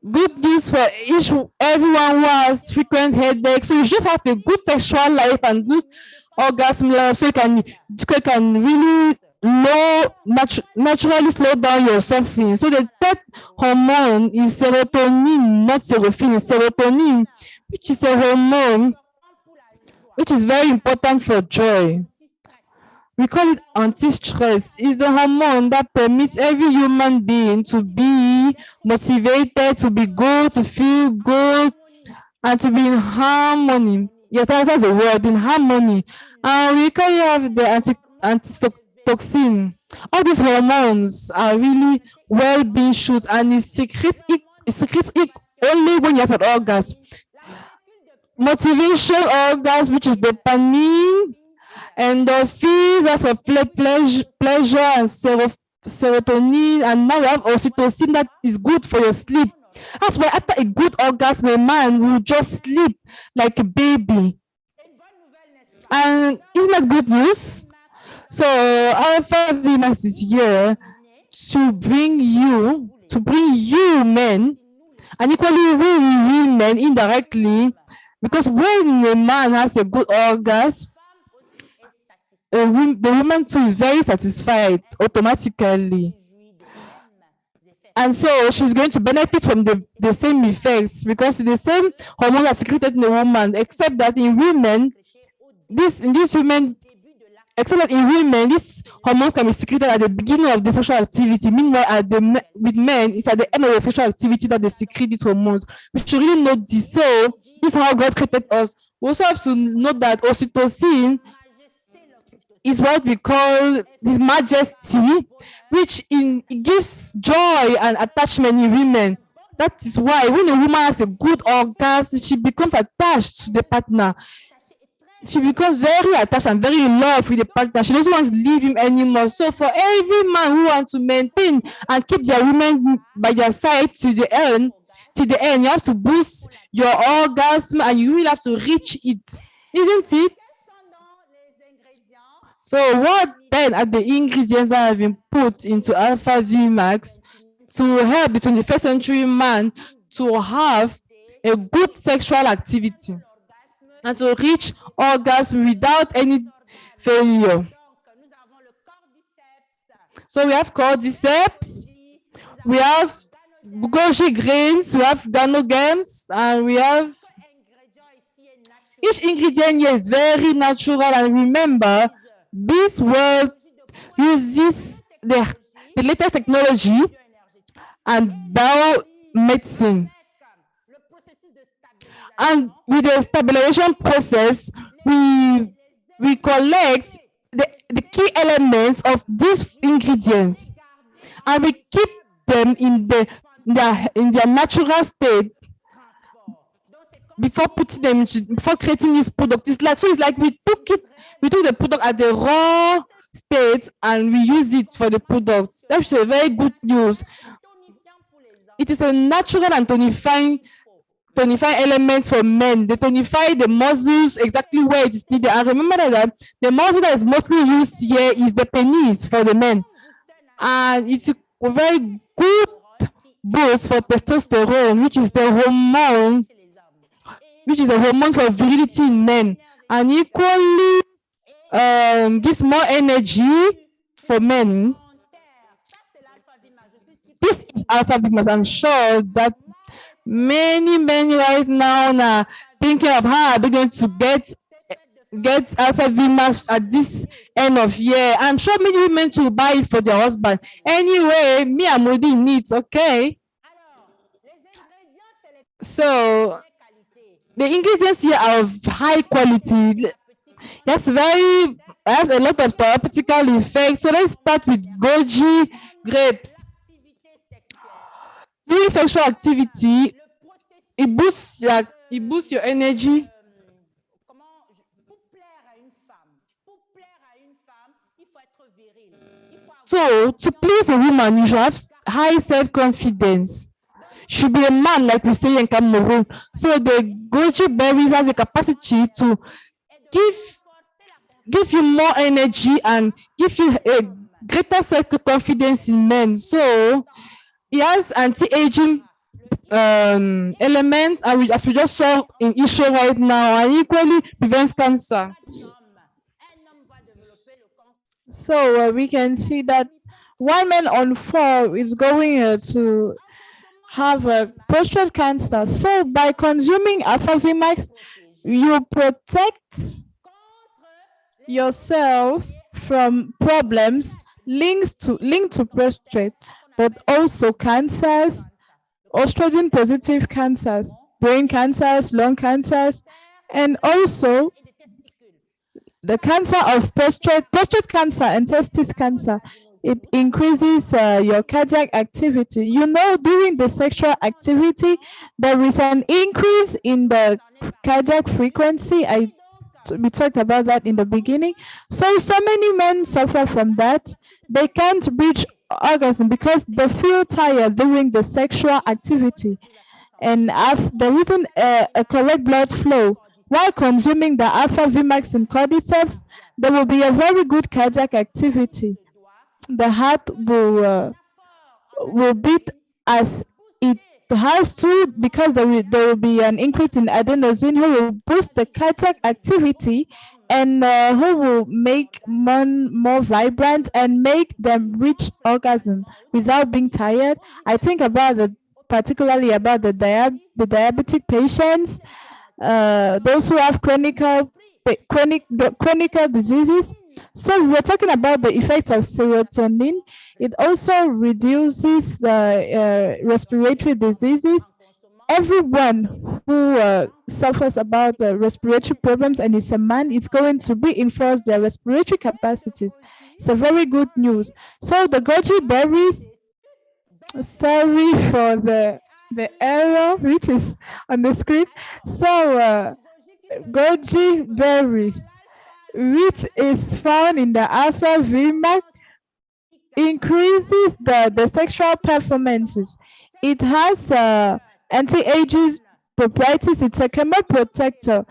Good news for everyone who has frequent headaches. So you should have a good sexual life and good orgasm life, so you can really naturally slow down your suffering. So the third hormone is serotonin, not serotonin. Serotonin, which is a hormone which is very important for joy. We call it anti-stress. It's a hormone that permits every human being to be motivated, to be good, to feel good, and to be in harmony. Yes, that's the word, in harmony. And we can have the antitoxin. All these hormones are really well-being shoots, and it secretes it only when you have an orgasm. Motivation orgasm, which is dopamine, endorphins, that's for pleasure, and serotonin, and now we have oxytocin that is good for your sleep. That's why after a good orgasm, a man will just sleep like a baby. And isn't that good news? So AlphaVmax is here to bring you men, and equally we women indirectly, because when a man has a good orgasm, the woman too is very satisfied automatically. And so she's going to benefit from the same effects, because the same hormones are secreted in the woman, except that in women, these hormones can be secreted at the beginning of the sexual activity. Meanwhile, with men, it's at the end of the sexual activity that they secrete these hormones. We should really know this. So this is how God created us. We also have to know that oxytocin is what we call this majesty, which it gives joy and attachment in women. That is why when a woman has a good orgasm, she becomes attached to the partner. She becomes very attached and very in love with the partner. She doesn't want to leave him anymore. So for every man who wants to maintain and keep their women by their side to the end, you have to boost your orgasm, and you will have to reach it, isn't it? So what then are the ingredients that have been put into AlphaVmax to help the 21st century man to have a good sexual activity and to reach orgasm without any failure? So we have cordyceps, we have goji grains, we have ganogems, and we have each ingredient here is very natural. And remember, this world uses the latest technology and biomedicine. And with the stabilization process, we collect the key elements of these ingredients, and we keep them in their natural state before creating this product. It's like we took the product at the raw state and we use it for the product. That's a very good news. It is a natural and tonifying elements for men. They tonify the muscles exactly where it is needed. And remember that the muscle that is mostly used here is the penis for the men, and it's a very good boost for testosterone, which is a hormone for virility in men, and equally gives more energy for men. This is AlphaVmax. I'm sure that many men right now are thinking of how they're going to get get AlphaVmax at this end of year. I'm sure many women to buy it for their husband. Anyway, me I'm already in it, okay? So the ingredients here are of high quality. That's very has a lot of therapeutical effects. So let's start with goji grapes. During sexual activity, it boosts your energy. So to please a woman, you should have high self-confidence. Should be a man, like we say in Cameroon. So the goji berries has the capacity to give you more energy and give you a greater self-confidence in men. So it has anti-aging elements, as we just saw in Isho right now, and equally prevents cancer. So we can see that 1 man on 4 is going to have a prostate cancer. So by consuming AlphaVmax, you protect yourself from problems linked to prostate, but also cancers, estrogen positive cancers, brain cancers, lung cancers, and also the cancer of prostate cancer and testis cancer. It increases your cardiac activity. You know, during the sexual activity, there is an increase in the cardiac frequency. We talked about that in the beginning. So many men suffer from that. They can't reach orgasm because they feel tired during the sexual activity, and there isn't a correct blood flow. While consuming the AlphaVmax in cordyceps, there will be a very good cardiac activity. The heart will beat as it has to, because there will be an increase in adenosine, who will boost the cardiac activity and who will make more vibrant and make them reach orgasm without being tired. I think particularly about the diabetic patients, those who have chronic diseases. So we're talking about the effects of serotonin. It also reduces the respiratory diseases. Everyone who suffers about respiratory problems and is a man, it's going to reinforce their respiratory capacities. It's a very good news. So the goji berries, sorry for the error which is on the screen. So goji berries, which is found in the AlphaVmax, increases the sexual performances. It has anti-aging properties. It's a chemoprotector.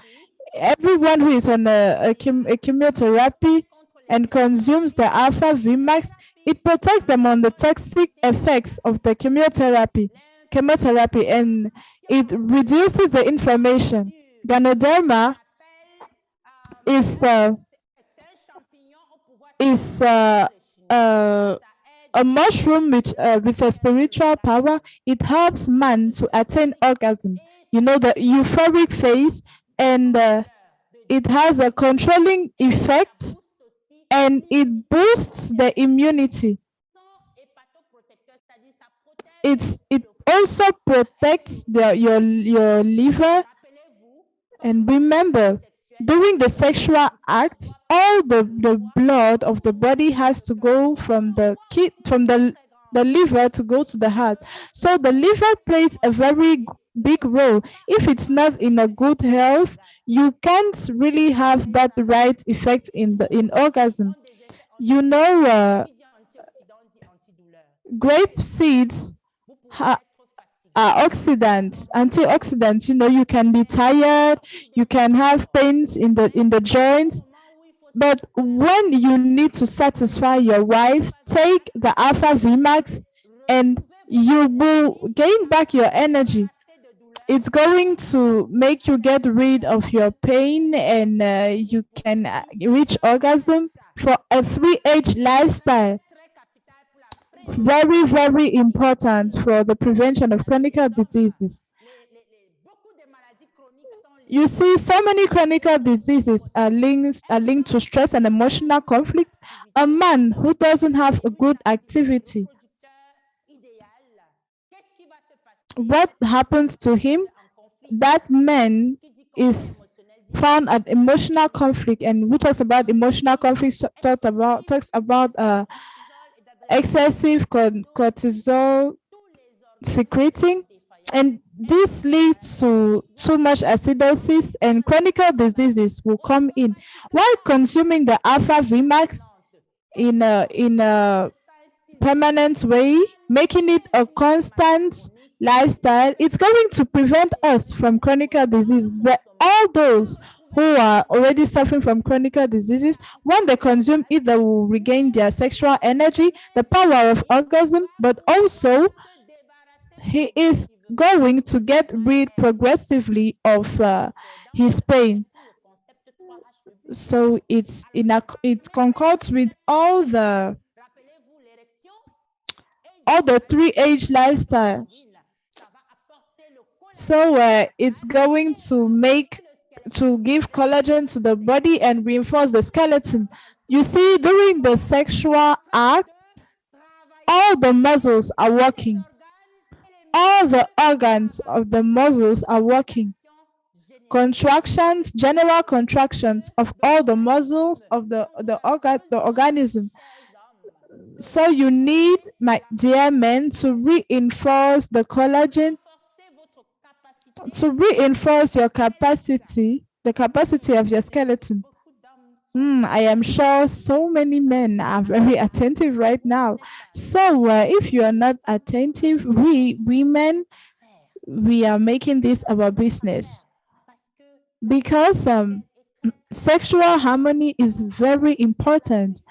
Everyone who is on a chemotherapy and consumes the AlphaVmax, it protects them on the toxic effects of the chemotherapy, and it reduces the inflammation. Ganoderma is a mushroom with a spiritual power. It helps man to attain orgasm. You know, the euphoric phase, and it has a controlling effect, and it boosts the immunity. It also protects your liver. And remember, during the sexual act, all the blood of the body has to go from the liver to go to the heart. So the liver plays a very big role. If it's not in a good health, you can't really have that right effect in orgasm. You know, grape seeds are antioxidants. You know, you can be tired, you can have pains in the joints, but when you need to satisfy your wife, take the AlphaVmax and you will gain back your energy. It's going to make you get rid of your pain, and you can reach orgasm for a 3H lifestyle. It's very, very important for the prevention of chronic diseases. You see, so many chronic diseases are linked to stress and emotional conflict. A man who doesn't have a good activity, what happens to him? That man is found at emotional conflict, and who talks about emotional conflict talks about excessive cortisol secreting, and this leads to too much acidosis, and chronic diseases will come in. While consuming the AlphaVmax in a permanent way, making it a constant lifestyle, it's going to prevent us from chronic diseases. But all those who are already suffering from chronic diseases, when they consume it, they will regain their sexual energy, the power of orgasm, but also he is going to get rid progressively of his pain. So it concords with all the 3 age lifestyle. So it's going to give collagen to the body and reinforce the skeleton. You see, during the sexual act, all the muscles are working. All the organs of the muscles are working. Contractions, general contractions of all the muscles of the organism. So you need, my dear men, to reinforce the collagen, to reinforce your capacity, the capacity of your skeleton. I am sure so many men are very attentive right now. So if you are not attentive, we women, we are making this our business, because sexual harmony is very important.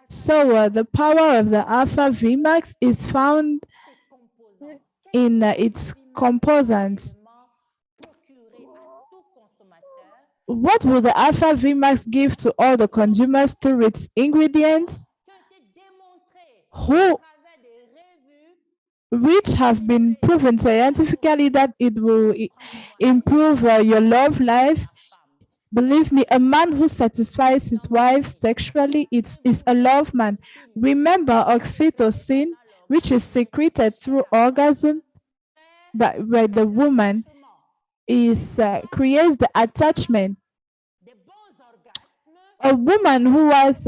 So the power of the AlphaVmax is found in its components. What will the AlphaVmax give to all the consumers through its ingredients, which have been proven scientifically that it will improve your love life? Believe me, a man who satisfies his wife sexually is a love man. Remember, oxytocin, which is secreted through orgasm by the woman, is creates the attachment. A woman who has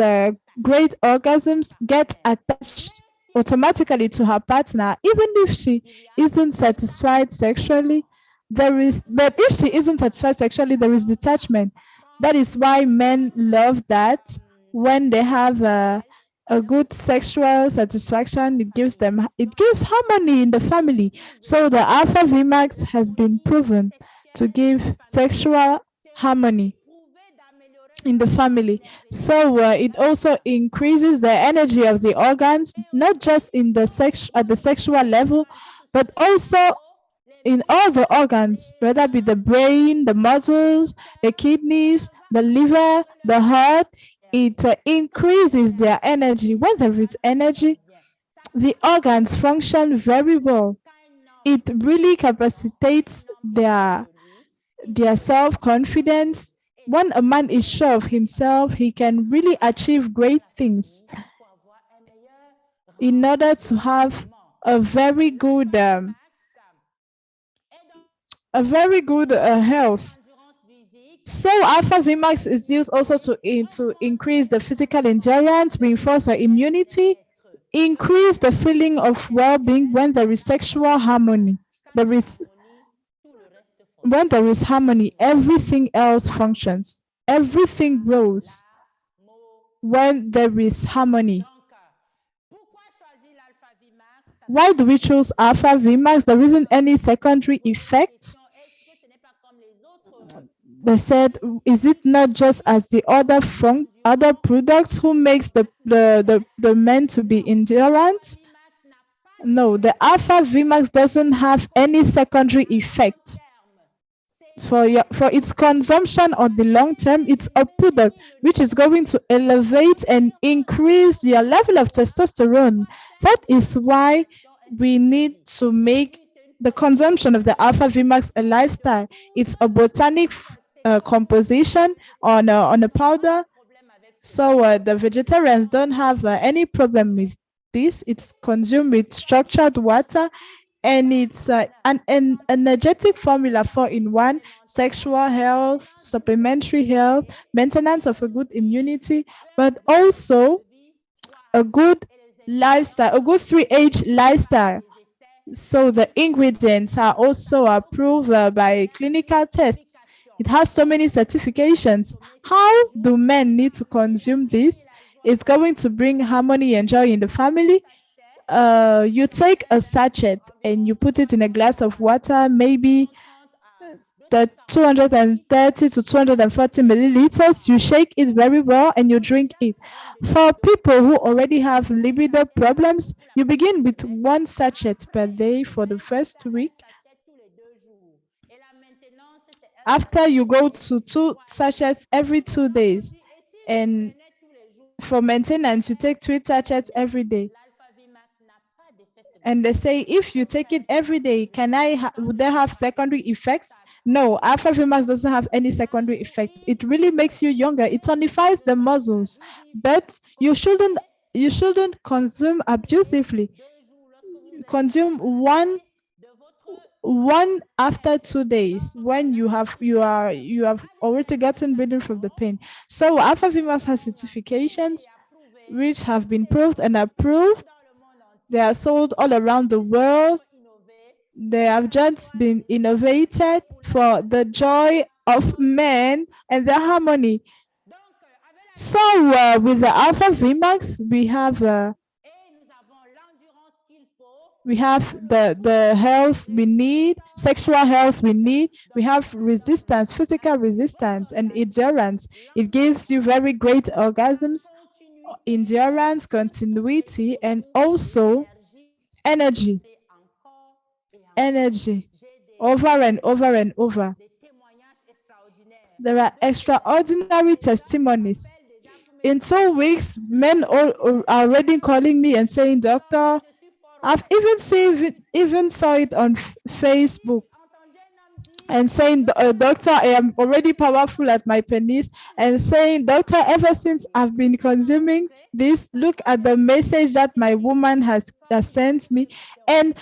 great orgasms gets attached automatically to her partner, even if she isn't satisfied sexually. But if she isn't satisfied sexually, there is detachment. That is why men love that. When they have a good sexual satisfaction, it gives harmony in the family. So the AlphaVmax has been proven to give sexual harmony in the family. So it also increases the energy of the organs, not just in the at the sexual level, but also in all the organs, whether it be the brain, the muscles, the kidneys, the liver, the heart. It increases their energy. When there is energy, the organs function very well. It really capacitates their self-confidence. When a man is sure of himself, he can really achieve great things in order to have a very good health. So AlphaVmax is used also to increase the physical endurance, reinforce our immunity, increase the feeling of well-being. When there is sexual harmony, when there is harmony, everything else functions. Everything grows when there is harmony. Why do we choose AlphaVmax? There isn't any secondary effect. They said, is it not just as the other products who makes the men to be endurance? No, the AlphaVmax doesn't have any secondary effect. For its consumption on the long term, it's a product which is going to elevate and increase your level of testosterone. That is why we need to make the consumption of the AlphaVmax a lifestyle. It's a botanic composition on a powder. So the vegetarians don't have any problem with this. It's consumed with structured water, and it's an energetic formula 4-in-1: sexual health, supplementary health, maintenance of a good immunity, but also a good lifestyle, a good 3H lifestyle. So the ingredients are also approved by clinical tests. It has so many certifications. How do men need to consume this? It's going to bring harmony and joy in the family. You take a sachet and you put it in a glass of water, maybe the 230 to 240 milliliters. You shake it very well and you drink it. For people who already have libido problems, you begin with 1 sachet per day for the first week. After, you go to 2 sachets every 2 days. And for maintenance, you take 3 sachets every day. And they say, if you take it every day, would they have secondary effects? No, AlphaVmax doesn't have any secondary effects. It really makes you younger. It tonifies the muscles, but you shouldn't consume abusively. Consume one after 2 days when you have already gotten rid of the pain. So AlphaVmax has certifications which have been proved and approved. They are sold all around the world. They have just been innovated for the joy of men and their harmony. So with the AlphaVmax, we have the health we need, sexual health we need. We have resistance, physical resistance, and endurance. It gives you very great orgasms, endurance, continuity, and also energy over and over and over. There are extraordinary testimonies. In 2 weeks, men are already calling me and saying, "Doctor, I've even saw it on Facebook," and saying, "Doctor, I am already powerful at my penis," and saying, "Doctor, ever since I've been consuming this, look at the message that my woman has sent me." And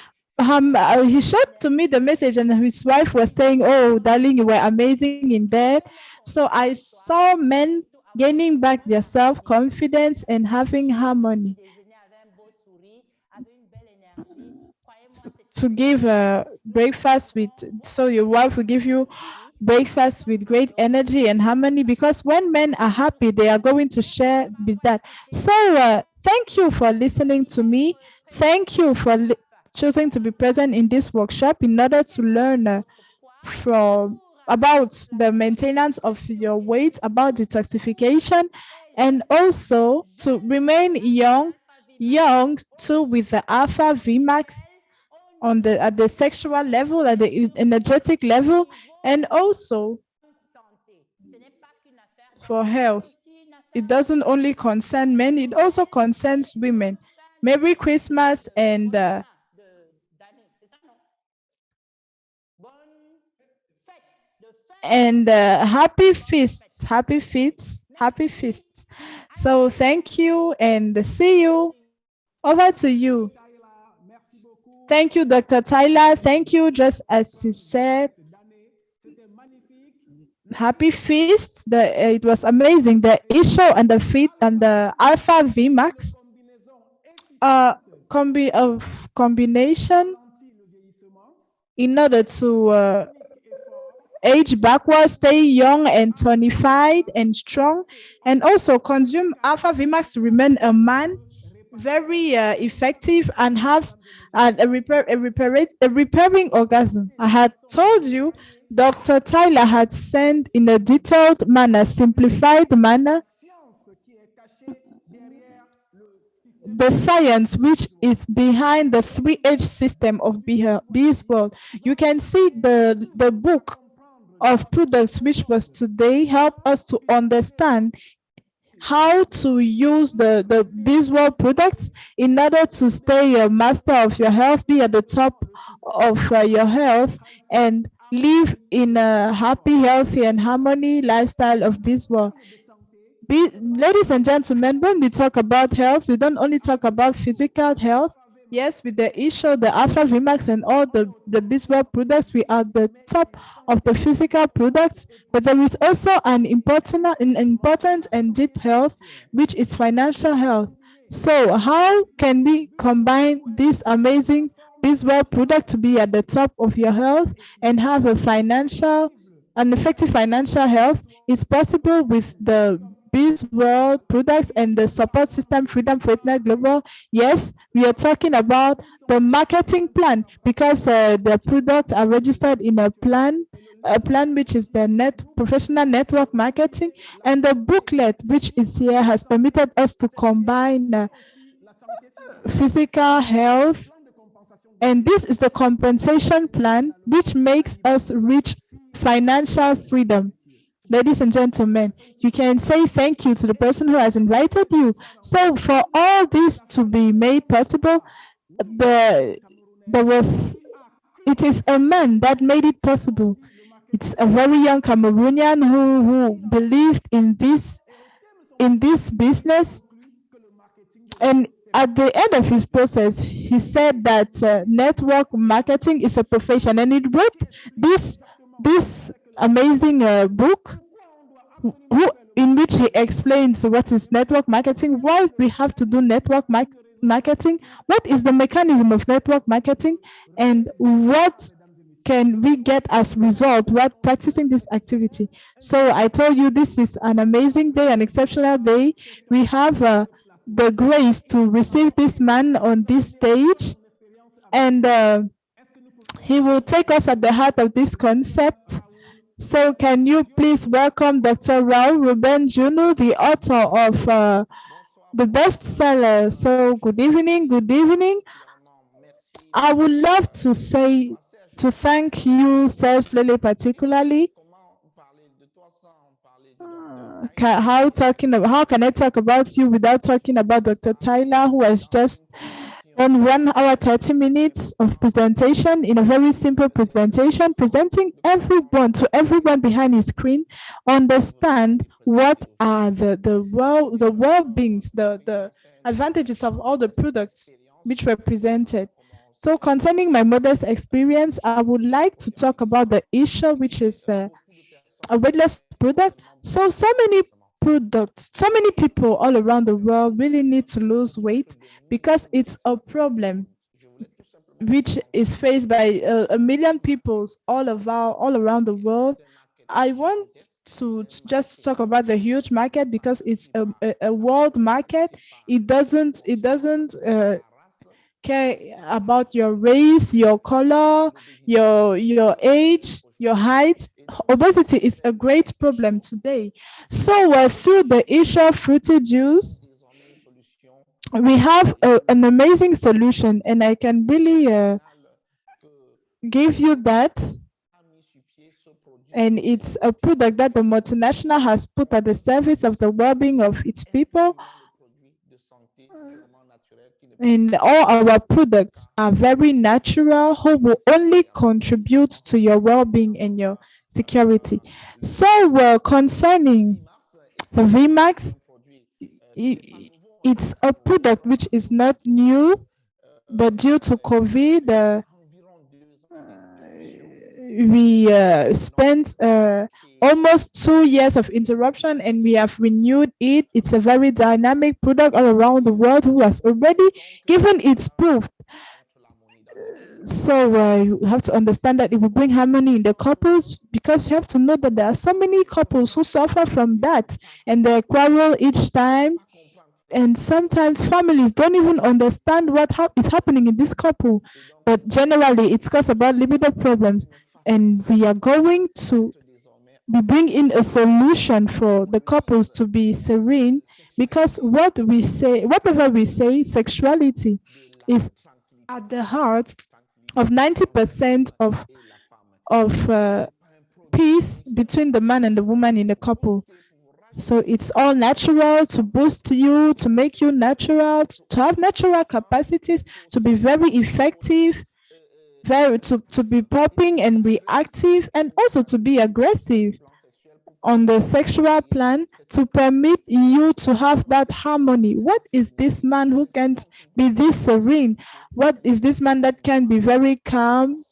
he showed to me the message, and his wife was saying, "Oh, darling, you were amazing in bed." So I saw men gaining back their self-confidence and having harmony. To give breakfast with, so your wife will give you breakfast with great energy and harmony, because when men are happy, they are going to share with that. So thank you for listening to me. Thank you for choosing to be present in this workshop in order to learn about the maintenance of your weight, about detoxification, and also to remain young too, with the AlphaVmax at the sexual level, at the energetic level, and also for health. It doesn't only concern men, it also concerns women. Merry Christmas and happy feasts, happy feasts, happy feasts. So thank you and see you. Over to you. Thank you, Dr. Taila. Thank you. Just as he said, happy feast. It was amazing. The Isho and the feet and the AlphaVmax combination in order to age backwards, stay young and tonified and strong, and also consume AlphaVmax to remain a man, very effective, and have a repairing orgasm. I had told you Dr. Taila had sent in a detailed manner, simplified manner, the science which is behind the 3H system of Bees World. You can see the book of products which was today help us to understand how to use the visual products in order to stay a master of your health, be at the top of your health, and live in a happy, healthy, and harmony lifestyle of visual. Ladies and gentlemen, when we talk about health, we don't only talk about physical health. Yes, with the Isho, the AlphaVmax, and all the visual products, we are the top of the physical products. But there is also an important and deep health, which is financial health. So how can we combine this amazing visual product to be at the top of your health and have an effective financial health? It's possible with the Biz World products and the support system Freedom Partner Global. Yes, we are talking about the marketing plan because the products are registered in a plan which is the professional network marketing, and the booklet which is here has permitted us to combine physical health, and this is the compensation plan which makes us reach financial freedom. Ladies and gentlemen, you can say thank you to the person who has invited you. So for all this to be made possible, it is a man that made it possible. It's a very young Cameroonian who believed in this business, and at the end of his process, he said that network marketing is a profession, and it wrote this amazing book in which he explains what is network marketing, why we have to do network marketing, what is the mechanism of network marketing, and what can we get as result while practicing this activity. So I told you this is an amazing day, an exceptional day. We have the grace to receive this man on this stage, and he will take us at the heart of this concept. So can you please welcome Dr. Raul Ruben Juno, the author of the bestseller. So good evening, good evening. I would love to thank you, Serge Lele, particularly. How can I talk about you without talking about Dr. Taila, who has just on 1 hour 30 minutes of presentation in a very simple presentation, presenting everyone behind his screen understand what are the well-beings, the advantages of all the products which were presented. So concerning my modest experience, I would like to talk about the Isho, which is a weightless product. So many products, so many people all around the world really need to lose weight because it's a problem which is faced by a million people all around the world. I want to just talk about the huge market because it's a world market. It doesn't care about your race, your color, your age, your height. Obesity is a great problem today. So through the Isho fruity juice, we have an amazing solution, and I can really give you that. And it's a product that the multinational has put at the service of the well-being of its people. And all our products are very natural, who will only contribute to your well-being and your security. So concerning the VMAX, it's a product which is not new, but due to COVID, we spent almost 2 years of interruption, and we have renewed it. It's a very dynamic product all around the world who has already given its proof. So you have to understand that it will bring harmony in the couples, because you have to know that there are so many couples who suffer from that, and they quarrel each time. And sometimes families don't even understand what is happening in this couple, but generally it's because about libido problems. And we are going to bring in a solution for the couples to be serene, because whatever we say, sexuality is at the heart of 90% of peace between the man and the woman in the couple. So it's all natural to boost you, to make you natural, to have natural capacities, to be very effective, very to be popping and reactive, and also to be aggressive on the sexual plan, to permit you to have that harmony. What is this man who can't be this serene? What is this man that can be very calm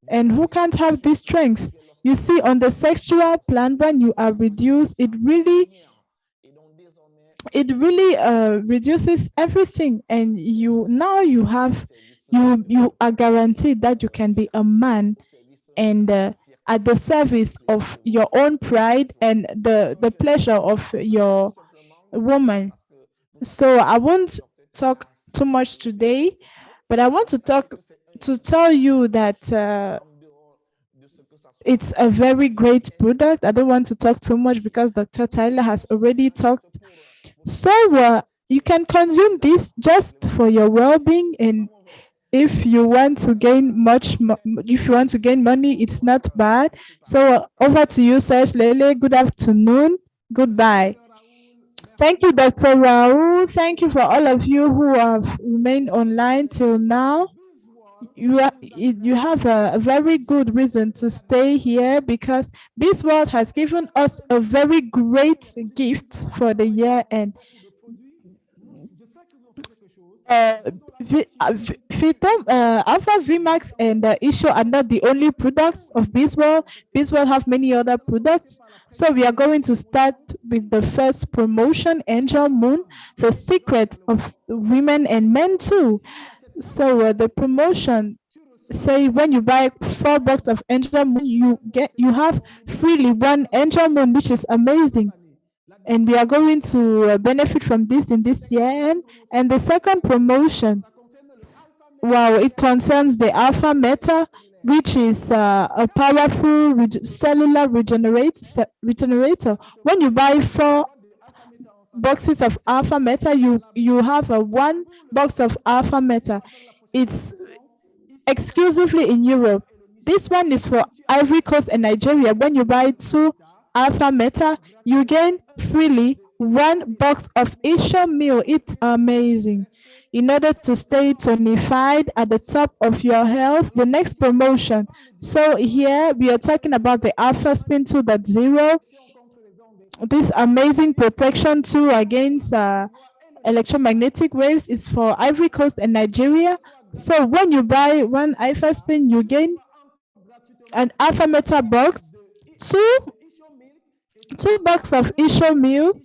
and who can't have this strength? You see, on the sexual plan, when you are reduced, it really reduces everything, and you are guaranteed that you can be a man and at the service of your own pride and the pleasure of your woman. So I won't talk too much today, but I want to tell you that it's a very great product. I don't want to talk too much because Dr. Taila has already talked. So you can consume this just for your well-being, and if you want to gain if you want to gain money, it's not bad. So over to you, Serge Lele. Good afternoon. Goodbye. Thank you, Dr. Raoul. Thank you for all of you who have remained online till now. You have a very good reason to stay here because this world has given us a very great gift for the year, and AlphaVmax and Isho are not the only products of Bizworld. Bizworld have many other products. So we are going to start with the first promotion, Angel Moon, the secret of women and men too. So the promotion, say when you buy 4 boxes of Angel Moon, you have freely 1 Angel Moon, which is amazing. And we are going to benefit from this in this year. And the second promotion, wow, it concerns the Alpha Meta, which is a powerful cellular regenerator. When you buy 4 boxes of Alpha Meta, you have a 1 box of Alpha Meta. It's exclusively in Europe. This one is for Ivory Coast and Nigeria. When you buy 2 Alpha Meta, you gain freely 1 box of Isho meal. It's amazing. In order to stay tonified at the top of your health, the next promotion. So here we are talking about the Alpha Spin 2.0. This amazing protection tool against electromagnetic waves is for Ivory Coast and Nigeria. So when you buy 1 Alpha Spin, you gain an Alpha Meta box, 2 boxes of Isho meal,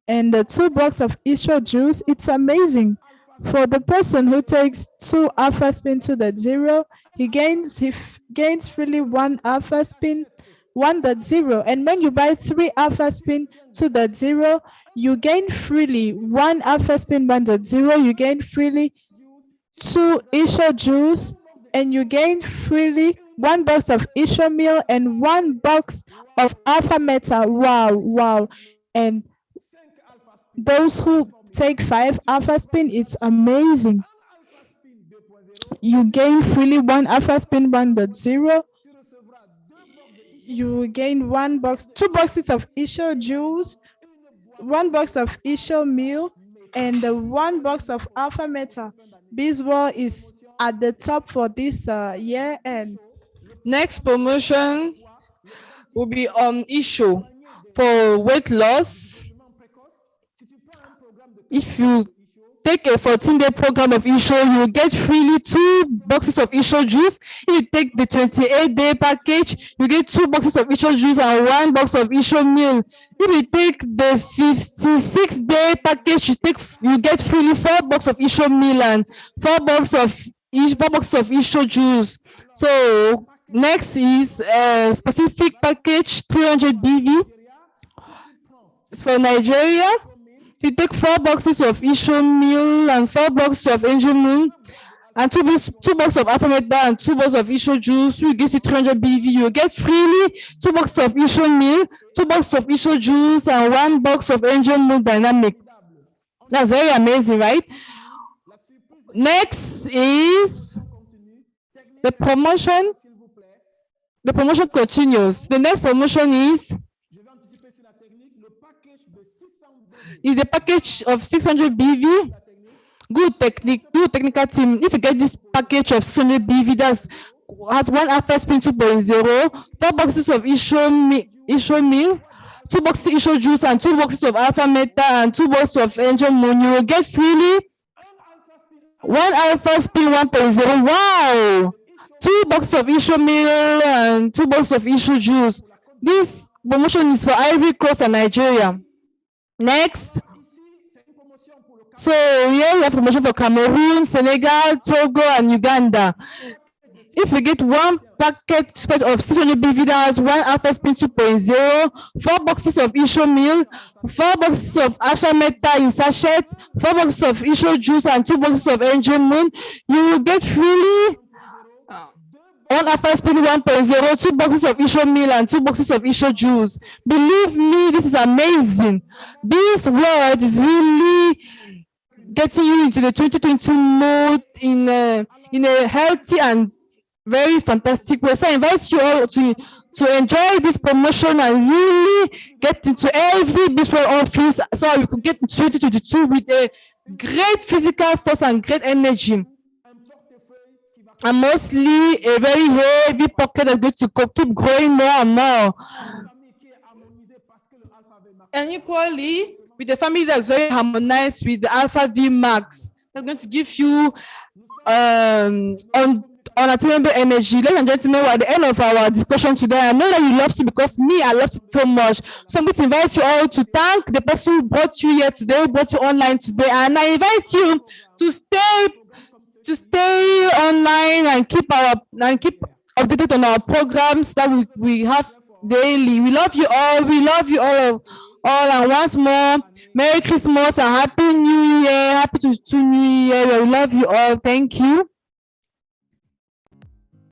and 2 boxes of Isho juice. It's amazing. For the person who takes 2 Alpha Spin 2.0, he gains freely 1 Alpha Spin 1.0. And when you buy 3 Alpha Spin 2.0, you gain freely 1 Alpha Spin 1.0. You gain freely 2 Isho juice, and you gain freely 1 box of Isho meal and 1 box of Alpha Meta. Wow. And those who take 5 Alpha Spin, it's amazing. You gain freely 1 Alpha Spin 1.0. You gain 2 boxes of Isho juice, 1 box of Isho meal, and 1 box of Alpha Meta. Bizworld is at the top for this year. And next promotion will be on Isho for weight loss. If you take a 14-day program of Isho, you will get freely 2 boxes of Isho juice. If you take the 28-day package, you get 2 boxes of Isho juice and 1 box of Isho meal. If you take the 56-day package, you get freely 4 boxes of Isho meal and 4 boxes of Isho juice. So next is a specific package, 300 BV. It's for Nigeria. You take 4 boxes of Isho meal and 4 boxes of Angel Moon and 2 boxes of Alpha Meta and 2 boxes of Isho juice. You get 300 BV. You get freely 2 boxes of Isho meal, 2 boxes of Isho juice, and 1 box of Angel Moon Dynamic. That's very amazing, right? Next is the promotion. The promotion continues. The next promotion is is the package of 600 BV. Good technical team. If you get this package of 600 BV, that's has one Alpha Spin 2.0, 4 boxes of Isho meal, 2 boxes of Isho juice, and 2 boxes of Alpha Meta, and 2 boxes of Angel Moon. You will get freely one Alpha Spin 1.0. Wow! 2 boxes of Isho meal and 2 boxes of Isho juice. This promotion is for Ivory Coast and Nigeria. Next. So here we have promotion for Cameroon, Senegal, Togo, and Uganda. If you get one packet of 600 BV, that's one Alpha Spin 2.0, 4 boxes of Isho meal, 4 boxes of Asha Meta in sachet, 4 boxes of Isho juice, and 2 boxes of Angel Moon, you will get freely one Alpha Spin 1.0, 2 boxes of Isho meal, and 2 boxes of Isho juice. Believe me, this is amazing. This word is really getting you into the 2022 mode in a healthy and very fantastic way. So I invite you all to enjoy this promotion and really get into every business office so you could get into 2022 with a great physical force and great energy. And mostly a very heavy pocket that's going to keep growing more and more. And equally, with the family that's very harmonized with the AlphaVmax, that's going to give you unattainable energy. Ladies and gentlemen, we're at the end of our discussion today. I know that you love it because me, I love it so much. So I'm going to invite you all to thank the person who brought you here today, who brought you online today. And I invite you to stay online and keep updated on our programs that we have daily. We love you all. We love you all. And once more, Merry Christmas and Happy New Year. Happy to New Year. We love you all. Thank you.